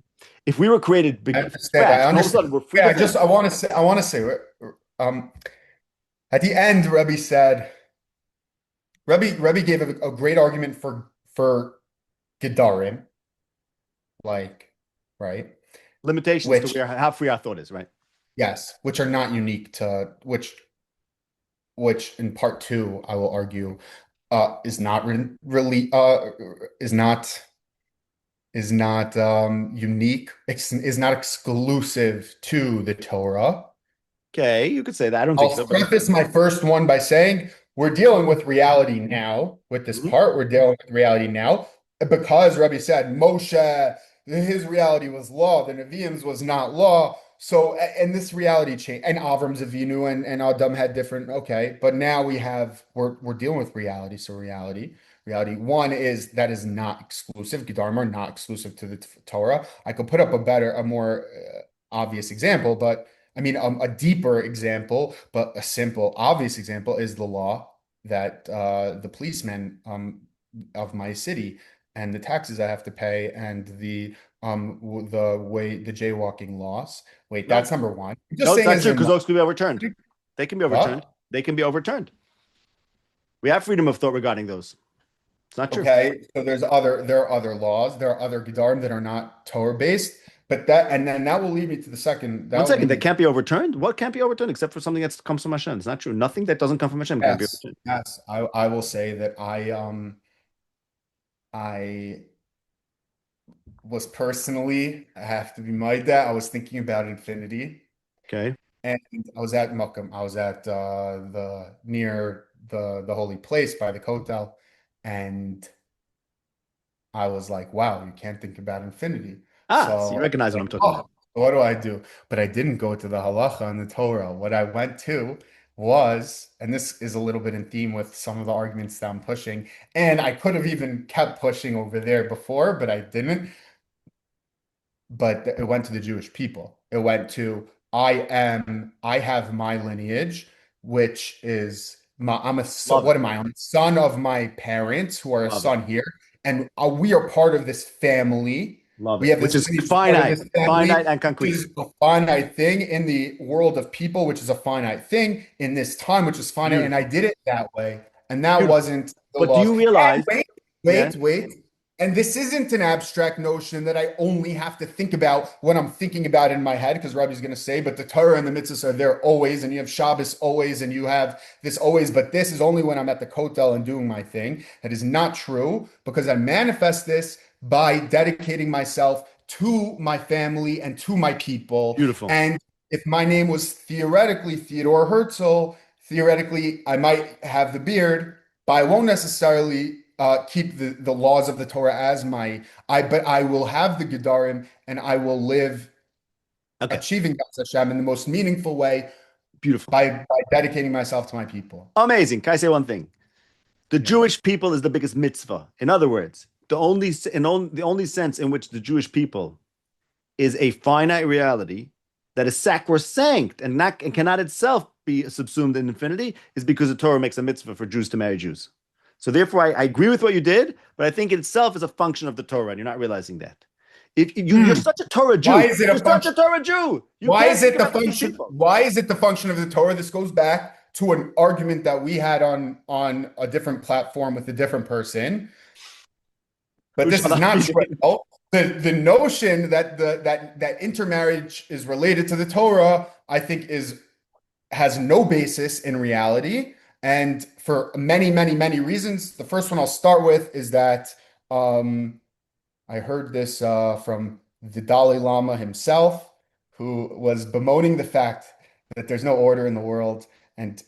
[SPEAKER 1] If we were created big,
[SPEAKER 2] I understand. I want to say, at the end, Rebbe said, Rebbe gave a great argument for Gedarim, like, right?
[SPEAKER 1] Limitations to how free our thought is, right?
[SPEAKER 2] Yes, which are not unique to which in part two, I will argue, is not really is not unique, is not exclusive to the Torah.
[SPEAKER 1] Okay, you could say that. I don't
[SPEAKER 2] think so. I'll preface my first one by saying we're dealing with reality now. With this part, we're dealing with reality now. Because Rabbi said Moshe, his reality was law, the Nevi'im's was not law. So, and this reality change, and Avram Avinu and Adam had different, okay, but now we're dealing with reality. So reality one is that is not exclusive. Gedarim are not exclusive to the Torah. I could put up a more obvious example, but I mean, a deeper example, but a simple, obvious example is the law that the policemen of my city and the taxes I have to pay and the jaywalking laws. Wait, that's number one.
[SPEAKER 1] No, it's not true because those can be overturned. They can be overturned. They can be overturned. We have freedom of thought regarding those. It's not true.
[SPEAKER 2] Okay, so there are other laws. There are other gedarim that are not Torah based, but then that will lead me to the second.
[SPEAKER 1] One second, they can't be overturned. What can't be overturned except for something that comes from Hashem? It's not true. Nothing that doesn't come from Hashem can be overturned.
[SPEAKER 2] Yes, I will say that I was personally, I have to be my dad. I was thinking about infinity.
[SPEAKER 1] Okay.
[SPEAKER 2] And I was at Makam. I was at near the holy place by the Kotel, and I was like, "Wow, you can't think about infinity."
[SPEAKER 1] So you recognize what I'm talking about.
[SPEAKER 2] What do I do? But I didn't go to the halacha and the Torah. What I went to was, and this is a little bit in theme with some of the arguments that I'm pushing, and I could have even kept pushing over there before, but I didn't. But it went to the Jewish people. It went to I have my lineage, which is so
[SPEAKER 1] Love
[SPEAKER 2] what
[SPEAKER 1] it.
[SPEAKER 2] am I? I'm a son of my parents who are a
[SPEAKER 1] Love it.
[SPEAKER 2] son here, and we are part of this family.
[SPEAKER 1] Love
[SPEAKER 2] We
[SPEAKER 1] it.
[SPEAKER 2] have
[SPEAKER 1] Which
[SPEAKER 2] this
[SPEAKER 1] is
[SPEAKER 2] lineage, as part of
[SPEAKER 1] finite,
[SPEAKER 2] this
[SPEAKER 1] finite
[SPEAKER 2] family,
[SPEAKER 1] and
[SPEAKER 2] which
[SPEAKER 1] concrete.
[SPEAKER 2] is a finite thing in the world of people, which is a finite thing in this time, which is finite. And I
[SPEAKER 1] Beautiful.
[SPEAKER 2] did it that way, and that
[SPEAKER 1] Beautiful.
[SPEAKER 2] wasn't the
[SPEAKER 1] But do
[SPEAKER 2] laws.
[SPEAKER 1] you
[SPEAKER 2] And
[SPEAKER 1] realize? Yeah.
[SPEAKER 2] wait. And this isn't an abstract notion that I only have to think about when I'm thinking about it in my head, because Rabbi's going to say, but the Torah and the mitzvahs are there always, and you have Shabbos always, and you have this always, but this is only when I'm at the kotel and doing my thing. That is not true, because I manifest this by dedicating myself to my family and to my people.
[SPEAKER 1] Beautiful.
[SPEAKER 2] And if my name was theoretically Theodore Herzl, theoretically I might have the beard, but I won't necessarily keep the laws of the Torah as but I will have the Gedarim and I will live
[SPEAKER 1] Okay.
[SPEAKER 2] achieving God's Hashem in the most meaningful way
[SPEAKER 1] Beautiful.
[SPEAKER 2] by dedicating myself to my people.
[SPEAKER 1] Amazing. Can I say one thing? The
[SPEAKER 2] Yeah.
[SPEAKER 1] Jewish people is the biggest mitzvah. In other words, the only sense in which the Jewish people is a finite reality that is sacrosanct and cannot itself be subsumed in infinity is because the Torah makes a mitzvah for Jews to marry Jews. So therefore, I agree with what you did, but I think it itself is a function of the Torah, and you're not realizing that. You're
[SPEAKER 2] Hmm.
[SPEAKER 1] such a Torah
[SPEAKER 2] Why
[SPEAKER 1] Jew.
[SPEAKER 2] is it
[SPEAKER 1] You're
[SPEAKER 2] a
[SPEAKER 1] such a
[SPEAKER 2] function?
[SPEAKER 1] Torah Jew. You
[SPEAKER 2] Why
[SPEAKER 1] can't
[SPEAKER 2] is
[SPEAKER 1] think
[SPEAKER 2] it the
[SPEAKER 1] about the Jewish
[SPEAKER 2] function?
[SPEAKER 1] people.
[SPEAKER 2] Why is it the function of the Torah? This goes back to an argument that we had on a different platform with a different person. But
[SPEAKER 1] Which
[SPEAKER 2] this is
[SPEAKER 1] other
[SPEAKER 2] not true at
[SPEAKER 1] meeting?
[SPEAKER 2] all. The notion that that intermarriage is related to the Torah, I think, is has no basis in reality, and for many reasons. The first one I'll start with is that um, I heard this from the Dalai Lama himself, who was bemoaning the fact that there's no order in the world, and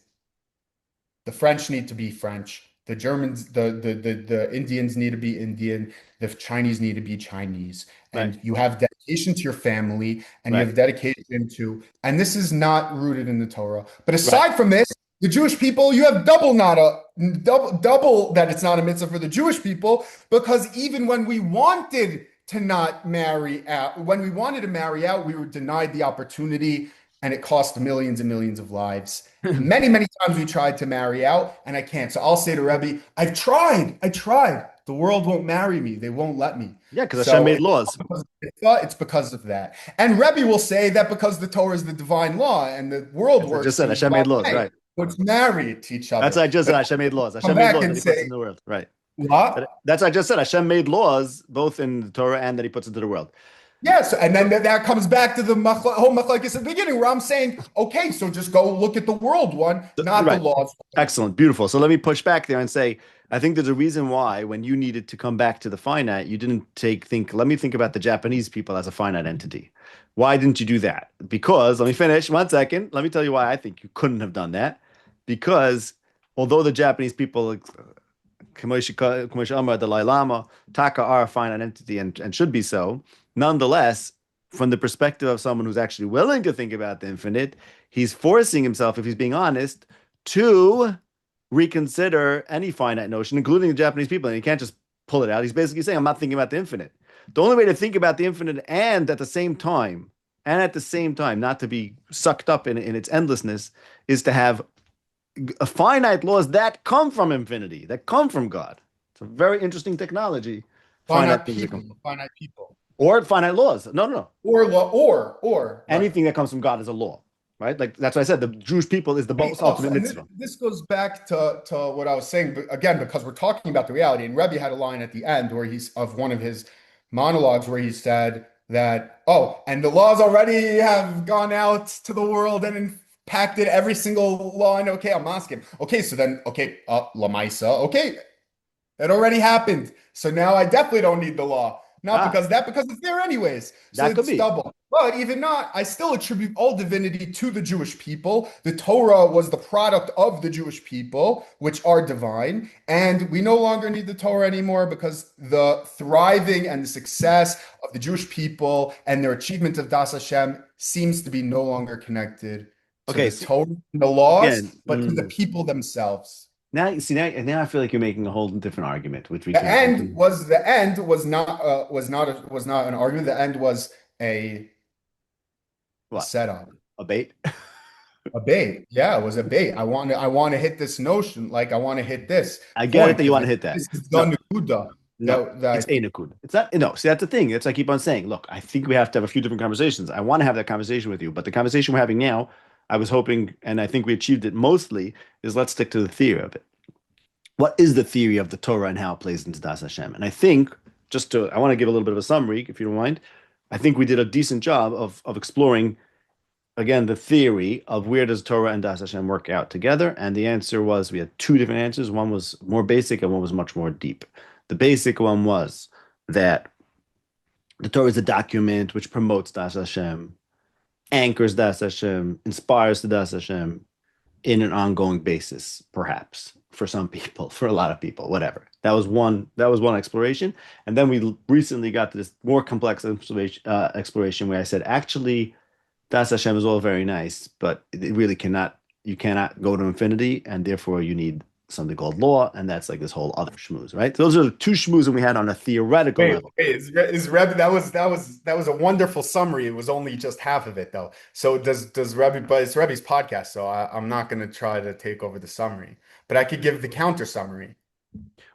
[SPEAKER 2] the French need to be French. The Germans, the Indians need to be Indian. The Chinese need to be Chinese.
[SPEAKER 1] Right,
[SPEAKER 2] And you have dedication to your family and you
[SPEAKER 1] right,
[SPEAKER 2] have dedication to, and this is not rooted in the Torah. But
[SPEAKER 1] right.
[SPEAKER 2] aside from this, the Jewish people, you have double that it's not a mitzvah for the Jewish people, because even when we wanted to not marry out, when we wanted to marry out, we were denied the opportunity and it cost millions and millions of lives. Many times we tried to marry out, and I can't. So I'll say to Rebbe, I've tried. I tried. The world won't marry me. They won't let me.
[SPEAKER 1] Yeah, because Hashem
[SPEAKER 2] So
[SPEAKER 1] made laws.
[SPEAKER 2] it's because of that. And Rebbe will say that because the Torah is the divine law and the world
[SPEAKER 1] As I just
[SPEAKER 2] works
[SPEAKER 1] said,
[SPEAKER 2] through the
[SPEAKER 1] Hashem
[SPEAKER 2] divine
[SPEAKER 1] made laws,
[SPEAKER 2] way,
[SPEAKER 1] right?
[SPEAKER 2] which married to each
[SPEAKER 1] That's
[SPEAKER 2] other.
[SPEAKER 1] what I just said.
[SPEAKER 2] But
[SPEAKER 1] Hashem made laws.
[SPEAKER 2] come
[SPEAKER 1] Hashem made
[SPEAKER 2] back
[SPEAKER 1] laws that
[SPEAKER 2] and
[SPEAKER 1] he puts
[SPEAKER 2] say,
[SPEAKER 1] into the world, right?
[SPEAKER 2] what?
[SPEAKER 1] That's what I just said. Hashem made laws both in the Torah and that he puts into the world.
[SPEAKER 2] Yes, and then that comes back to the whole machlokes at the beginning, where I'm saying, okay, so just go look at the world one, not the
[SPEAKER 1] Right.
[SPEAKER 2] laws.
[SPEAKER 1] Excellent. Beautiful. So let me push back there and say, I think there's a reason why when you needed to come back to the finite, you didn't let me think about the Japanese people as a finite entity. Why didn't you do that? Because, let me finish 1 second. Let me tell you why I think you couldn't have done that. Because although the Japanese people, Kamoshi Amar, Dalai Lama, Taka are a finite entity and should be so, nonetheless, from the perspective of someone who's actually willing to think about the infinite, he's forcing himself, if he's being honest, to reconsider any finite notion, including the Japanese people. And he can't just pull it out. He's basically saying, I'm not thinking about the infinite. The only way to think about the infinite and at the same time, not to be sucked up in its endlessness, is to have finite laws that come from infinity, that come from God. It's a very interesting technology. Finite things that come from.
[SPEAKER 2] Finite people,
[SPEAKER 1] Or finite laws. No, no, no.
[SPEAKER 2] or law, or right.
[SPEAKER 1] Anything that comes from God is a law, right? Like that's why I said the Jewish people is the most ultimate
[SPEAKER 2] And
[SPEAKER 1] mitzvah.
[SPEAKER 2] this goes back to what I was saying, but again, because we're talking about the reality. And Rebbe had a line at the end where he's of one of his monologues where he said that, oh, and the laws already have gone out to the world and impacted every single law. And okay, I'm asking. Okay, so then, okay, Lamaisa, okay, that already happened. So now I definitely don't need the law. not
[SPEAKER 1] Ah,
[SPEAKER 2] because it's there anyways. So
[SPEAKER 1] that could
[SPEAKER 2] it's
[SPEAKER 1] be.
[SPEAKER 2] double. But even not, I still attribute all divinity to the Jewish people. The Torah was the product of the Jewish people, which are divine. And we no longer need the Torah anymore because the thriving and the success of the Jewish people and their achievement of Das Hashem seems to be no longer connected to
[SPEAKER 1] Okay,
[SPEAKER 2] the
[SPEAKER 1] so
[SPEAKER 2] Torah and the laws,
[SPEAKER 1] again,
[SPEAKER 2] but to the people themselves.
[SPEAKER 1] now you see now I feel like you're making a whole different argument, which we
[SPEAKER 2] The
[SPEAKER 1] can we
[SPEAKER 2] end
[SPEAKER 1] can
[SPEAKER 2] was the end was not an argument. The end was a
[SPEAKER 1] what
[SPEAKER 2] setup,
[SPEAKER 1] a bait.
[SPEAKER 2] a bait. Yeah, it was a bait. I want to hit this notion, like I want to hit this
[SPEAKER 1] I get it
[SPEAKER 2] point
[SPEAKER 1] that you
[SPEAKER 2] because
[SPEAKER 1] want to hit that.
[SPEAKER 2] this is the
[SPEAKER 1] No,
[SPEAKER 2] Nakuda
[SPEAKER 1] no,
[SPEAKER 2] that I
[SPEAKER 1] it's a
[SPEAKER 2] think.
[SPEAKER 1] nakud. It's not. No, see, that's the thing. It's I keep on saying. Look, I think we have to have a few different conversations. I want to have that conversation with you, but the conversation we're having now, I was hoping, and I think we achieved it mostly, is let's stick to the theory of it. What is the theory of the Torah and how it plays into Das Hashem? And I think I want to give a little bit of a summary, if you don't mind. I think we did a decent job of exploring again the theory of where does Torah and Das Hashem work out together. And the answer was we had two different answers. One was more basic and one was much more deep. The basic one was that the Torah is a document which promotes Das Hashem, anchors Das Hashem, inspires the Das Hashem in an ongoing basis, perhaps for some people, for a lot of people, whatever. That was one exploration, and then we recently got to this more complex exploration where I said, actually, Das Hashem is all very nice, but it really cannot. You cannot go to infinity, and therefore you need something called law, and that's like this whole other schmooze, right? So those are the two schmooze we had on a theoretical level.
[SPEAKER 2] Wait, is Rebbe that was a wonderful summary. It was only just half of it though. So does Rebbe, but it's Rebbe's podcast, so I'm not going to try to take over the summary, but I could give the counter summary.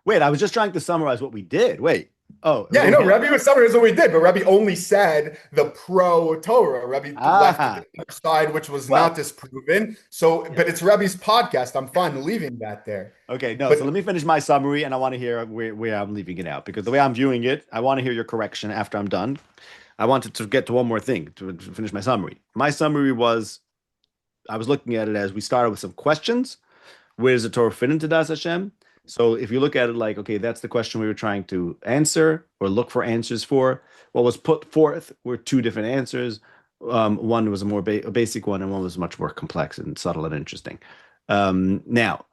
[SPEAKER 1] Wait, I was just trying to summarize what we did. Wait, oh,
[SPEAKER 2] Yeah, I know. Rebbe was summarizing what we did, but Rebbe only said the pro Torah. Rebbe left the
[SPEAKER 1] ah,
[SPEAKER 2] other side, which was
[SPEAKER 1] well,
[SPEAKER 2] not disproven. So,
[SPEAKER 1] yeah.
[SPEAKER 2] but it's Rebbe's podcast. I'm fine leaving that there.
[SPEAKER 1] Okay, no,
[SPEAKER 2] But
[SPEAKER 1] so let me finish my summary and I want to hear where I'm leaving it out because the way I'm viewing it, I want to hear your correction after I'm done. I wanted to get to one more thing to finish my summary. My summary was I was looking at it as we started with some questions. Where does the Torah fit into Das Hashem? So if you look at it like, okay, that's the question we were trying to answer or look for answers for. What was put forth were two different answers. One was a more basic one, and one was much more complex and subtle and interesting. Now,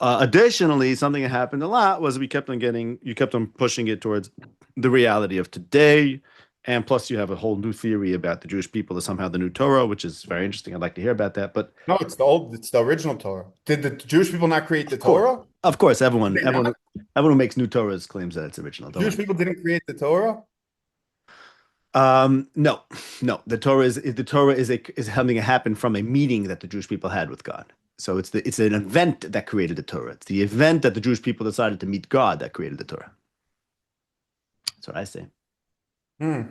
[SPEAKER 1] additionally, something that happened a lot was you kept on pushing it towards the reality of today. And plus, you have a whole new theory about the Jewish people as somehow the new Torah, which is very interesting. I'd like to hear about that. But
[SPEAKER 2] no, it's the original Torah. Did the Jewish people not create the
[SPEAKER 1] of course,
[SPEAKER 2] Torah?
[SPEAKER 1] of course,
[SPEAKER 2] Did they not?
[SPEAKER 1] everyone who makes new Torahs claims that it's original. Don't
[SPEAKER 2] Jewish
[SPEAKER 1] worry.
[SPEAKER 2] people didn't create the Torah?
[SPEAKER 1] No, no. The Torah is having it happen from a meeting that the Jewish people had with God. So it's an event that created the Torah. It's the event that the Jewish people decided to meet God that created the Torah. That's what I say.
[SPEAKER 2] Hmm.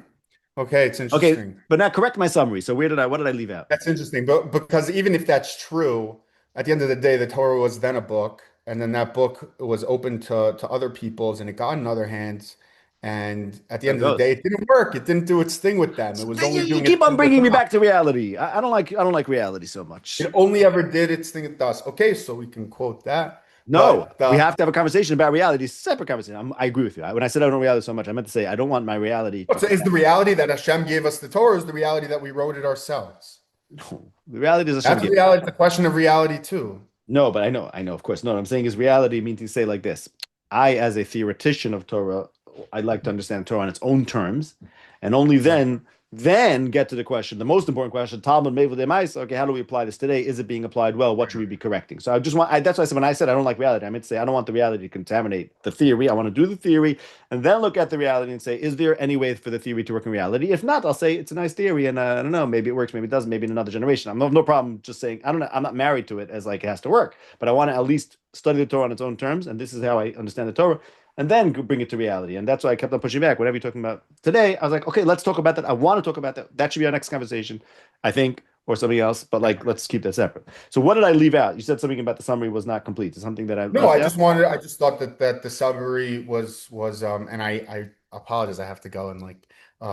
[SPEAKER 2] Okay, it's
[SPEAKER 1] Okay,
[SPEAKER 2] interesting.
[SPEAKER 1] but now correct my summary. So what did I leave out?
[SPEAKER 2] That's interesting. But because even if that's true, at the end of the day, the Torah was then a book, and then that book was open to other peoples, and it got in other hands. And at the
[SPEAKER 1] There it
[SPEAKER 2] end of the
[SPEAKER 1] goes.
[SPEAKER 2] day, it didn't work. It didn't do its thing with them. It
[SPEAKER 1] So
[SPEAKER 2] was
[SPEAKER 1] you,
[SPEAKER 2] only
[SPEAKER 1] you
[SPEAKER 2] doing its
[SPEAKER 1] keep on
[SPEAKER 2] thing with
[SPEAKER 1] bringing me
[SPEAKER 2] us.
[SPEAKER 1] back to reality. I don't like reality so much.
[SPEAKER 2] It only ever did its thing with us. Okay, so we can quote that.
[SPEAKER 1] No,
[SPEAKER 2] But
[SPEAKER 1] we have to have a conversation about reality. Separate conversation. I agree with you. When I said I don't reality so much, I meant to say I don't want my reality to
[SPEAKER 2] so
[SPEAKER 1] come
[SPEAKER 2] is the
[SPEAKER 1] back.
[SPEAKER 2] reality that Hashem gave us the Torah, or is the reality that we wrote it ourselves?
[SPEAKER 1] No, the reality is Hashem
[SPEAKER 2] That's
[SPEAKER 1] gave.
[SPEAKER 2] reality. It's a question of reality too.
[SPEAKER 1] No, but I know, of course. No, what I'm saying is reality means to say like this. I, as a theoretician of Torah, I'd like to understand Torah on its own terms, and only then get to the question, the most important question, Talmud Mevel Demaisa. Okay, how do we apply this today? Is it being applied well? What should we be correcting? So that's why I said when I said I don't like reality, I meant to say I don't want the reality to contaminate the theory. I want to do the theory and then look at the reality and say, is there any way for the theory to work in reality? If not, I'll say it's a nice theory, and I don't know, maybe it works, maybe it doesn't, maybe in another generation. I'm no problem just saying I don't know. I'm not married to it as like it has to work, but I want to at least study the Torah on its own terms, and this is how I understand the Torah and then bring it to reality. And that's why I kept on pushing back. Whatever you're talking about today, I was like, okay, let's talk about that. I want to talk about that. That should be our next conversation, I think, or something else. But like, let's keep that separate. So what did I leave out? You said something about the summary was not complete. Is something that I
[SPEAKER 2] No,
[SPEAKER 1] left out?
[SPEAKER 2] I just thought that the summary was and I apologize, I have to go in like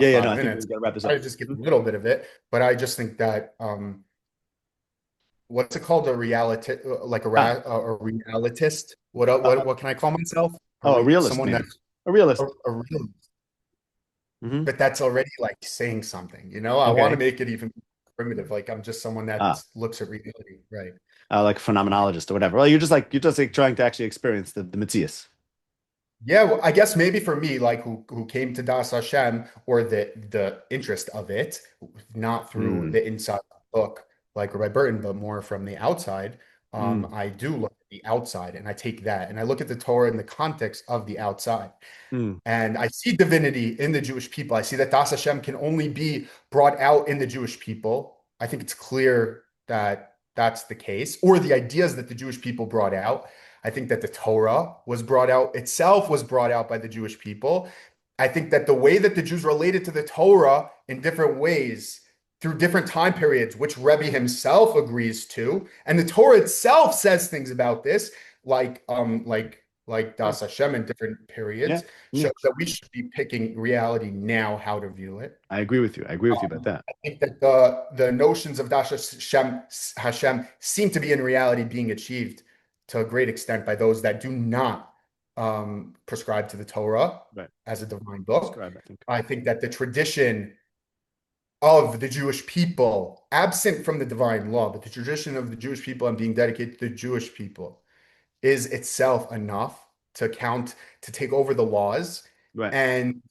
[SPEAKER 1] Yeah. No,
[SPEAKER 2] five
[SPEAKER 1] I think we
[SPEAKER 2] minutes.
[SPEAKER 1] got to wrap this
[SPEAKER 2] I
[SPEAKER 1] up.
[SPEAKER 2] just give a little bit of it, but I just think that what's it called? A reality, like
[SPEAKER 1] Ah,
[SPEAKER 2] a realitist.
[SPEAKER 1] uh,
[SPEAKER 2] What can I call myself?
[SPEAKER 1] a realist,
[SPEAKER 2] Someone
[SPEAKER 1] maybe
[SPEAKER 2] that's
[SPEAKER 1] a realist.
[SPEAKER 2] a realist.
[SPEAKER 1] Hmm.
[SPEAKER 2] but that's already like saying something, you know? I want to
[SPEAKER 1] Okay.
[SPEAKER 2] make it even primitive. Like I'm just someone that
[SPEAKER 1] Ah,
[SPEAKER 2] looks at reality, right?
[SPEAKER 1] like phenomenologist or whatever. Well, you're just like trying to actually experience the Matthias.
[SPEAKER 2] Yeah, well, I guess maybe for me, like who came to Das Hashem or the interest of it, not through
[SPEAKER 1] Mm,
[SPEAKER 2] the inside book like Rabbi Burton, but more from the outside.
[SPEAKER 1] mm,
[SPEAKER 2] I do look at the outside and I take that and I look at the Torah in the context of the outside.
[SPEAKER 1] mm,
[SPEAKER 2] And I see divinity in the Jewish people. I see that Das Hashem can only be brought out in the Jewish people. I think it's clear that that's the case, or the ideas that the Jewish people brought out. I think that the Torah was brought out itself, was brought out by the Jewish people. I think that the way that the Jews related to the Torah in different ways through different time periods, which Rebbe himself agrees to, and the Torah itself says things about this, like
[SPEAKER 1] sure.
[SPEAKER 2] Das Hashem in different
[SPEAKER 1] Yeah.
[SPEAKER 2] periods,
[SPEAKER 1] Yeah.
[SPEAKER 2] shows that we should be picking reality now, how to view it.
[SPEAKER 1] I agree with you. I agree with you about that.
[SPEAKER 2] I think that the notions of Das Hashem seem to be in reality being achieved to a great extent by those that do not prescribe to the Torah
[SPEAKER 1] Right.
[SPEAKER 2] as a divine book.
[SPEAKER 1] Describe, I think.
[SPEAKER 2] I think that the tradition of the Jewish people, absent from the divine law, but the tradition of the Jewish people and being dedicated to the Jewish people is itself enough to count, to take over the laws
[SPEAKER 1] Right.
[SPEAKER 2] and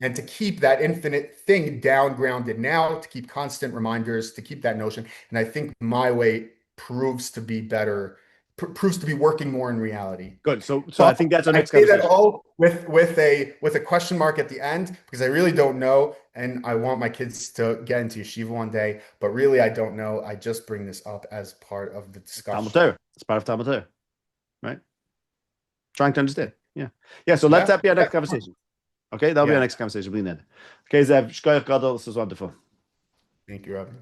[SPEAKER 2] and to keep that infinite thing down grounded now, to keep constant reminders, to keep that notion. And I think my way proves to be better, proves to be working more in reality.
[SPEAKER 1] Good. So I
[SPEAKER 2] But
[SPEAKER 1] think that's our
[SPEAKER 2] I
[SPEAKER 1] next
[SPEAKER 2] say that
[SPEAKER 1] conversation.
[SPEAKER 2] all with a question mark at the end because I really don't know, and I want my kids to get into yeshiva one day. But really, I don't know. I just bring this up as part of the
[SPEAKER 1] Talmud
[SPEAKER 2] discussion.
[SPEAKER 1] Torah. It's part of Talmud Torah, right? Trying to understand. Yeah. Yeah. So let
[SPEAKER 2] Yeah,
[SPEAKER 1] that be our next
[SPEAKER 2] that's
[SPEAKER 1] conversation. Okay. That'll be our
[SPEAKER 2] yeah.
[SPEAKER 1] next conversation. This is wonderful.
[SPEAKER 2] Thank you, Evan.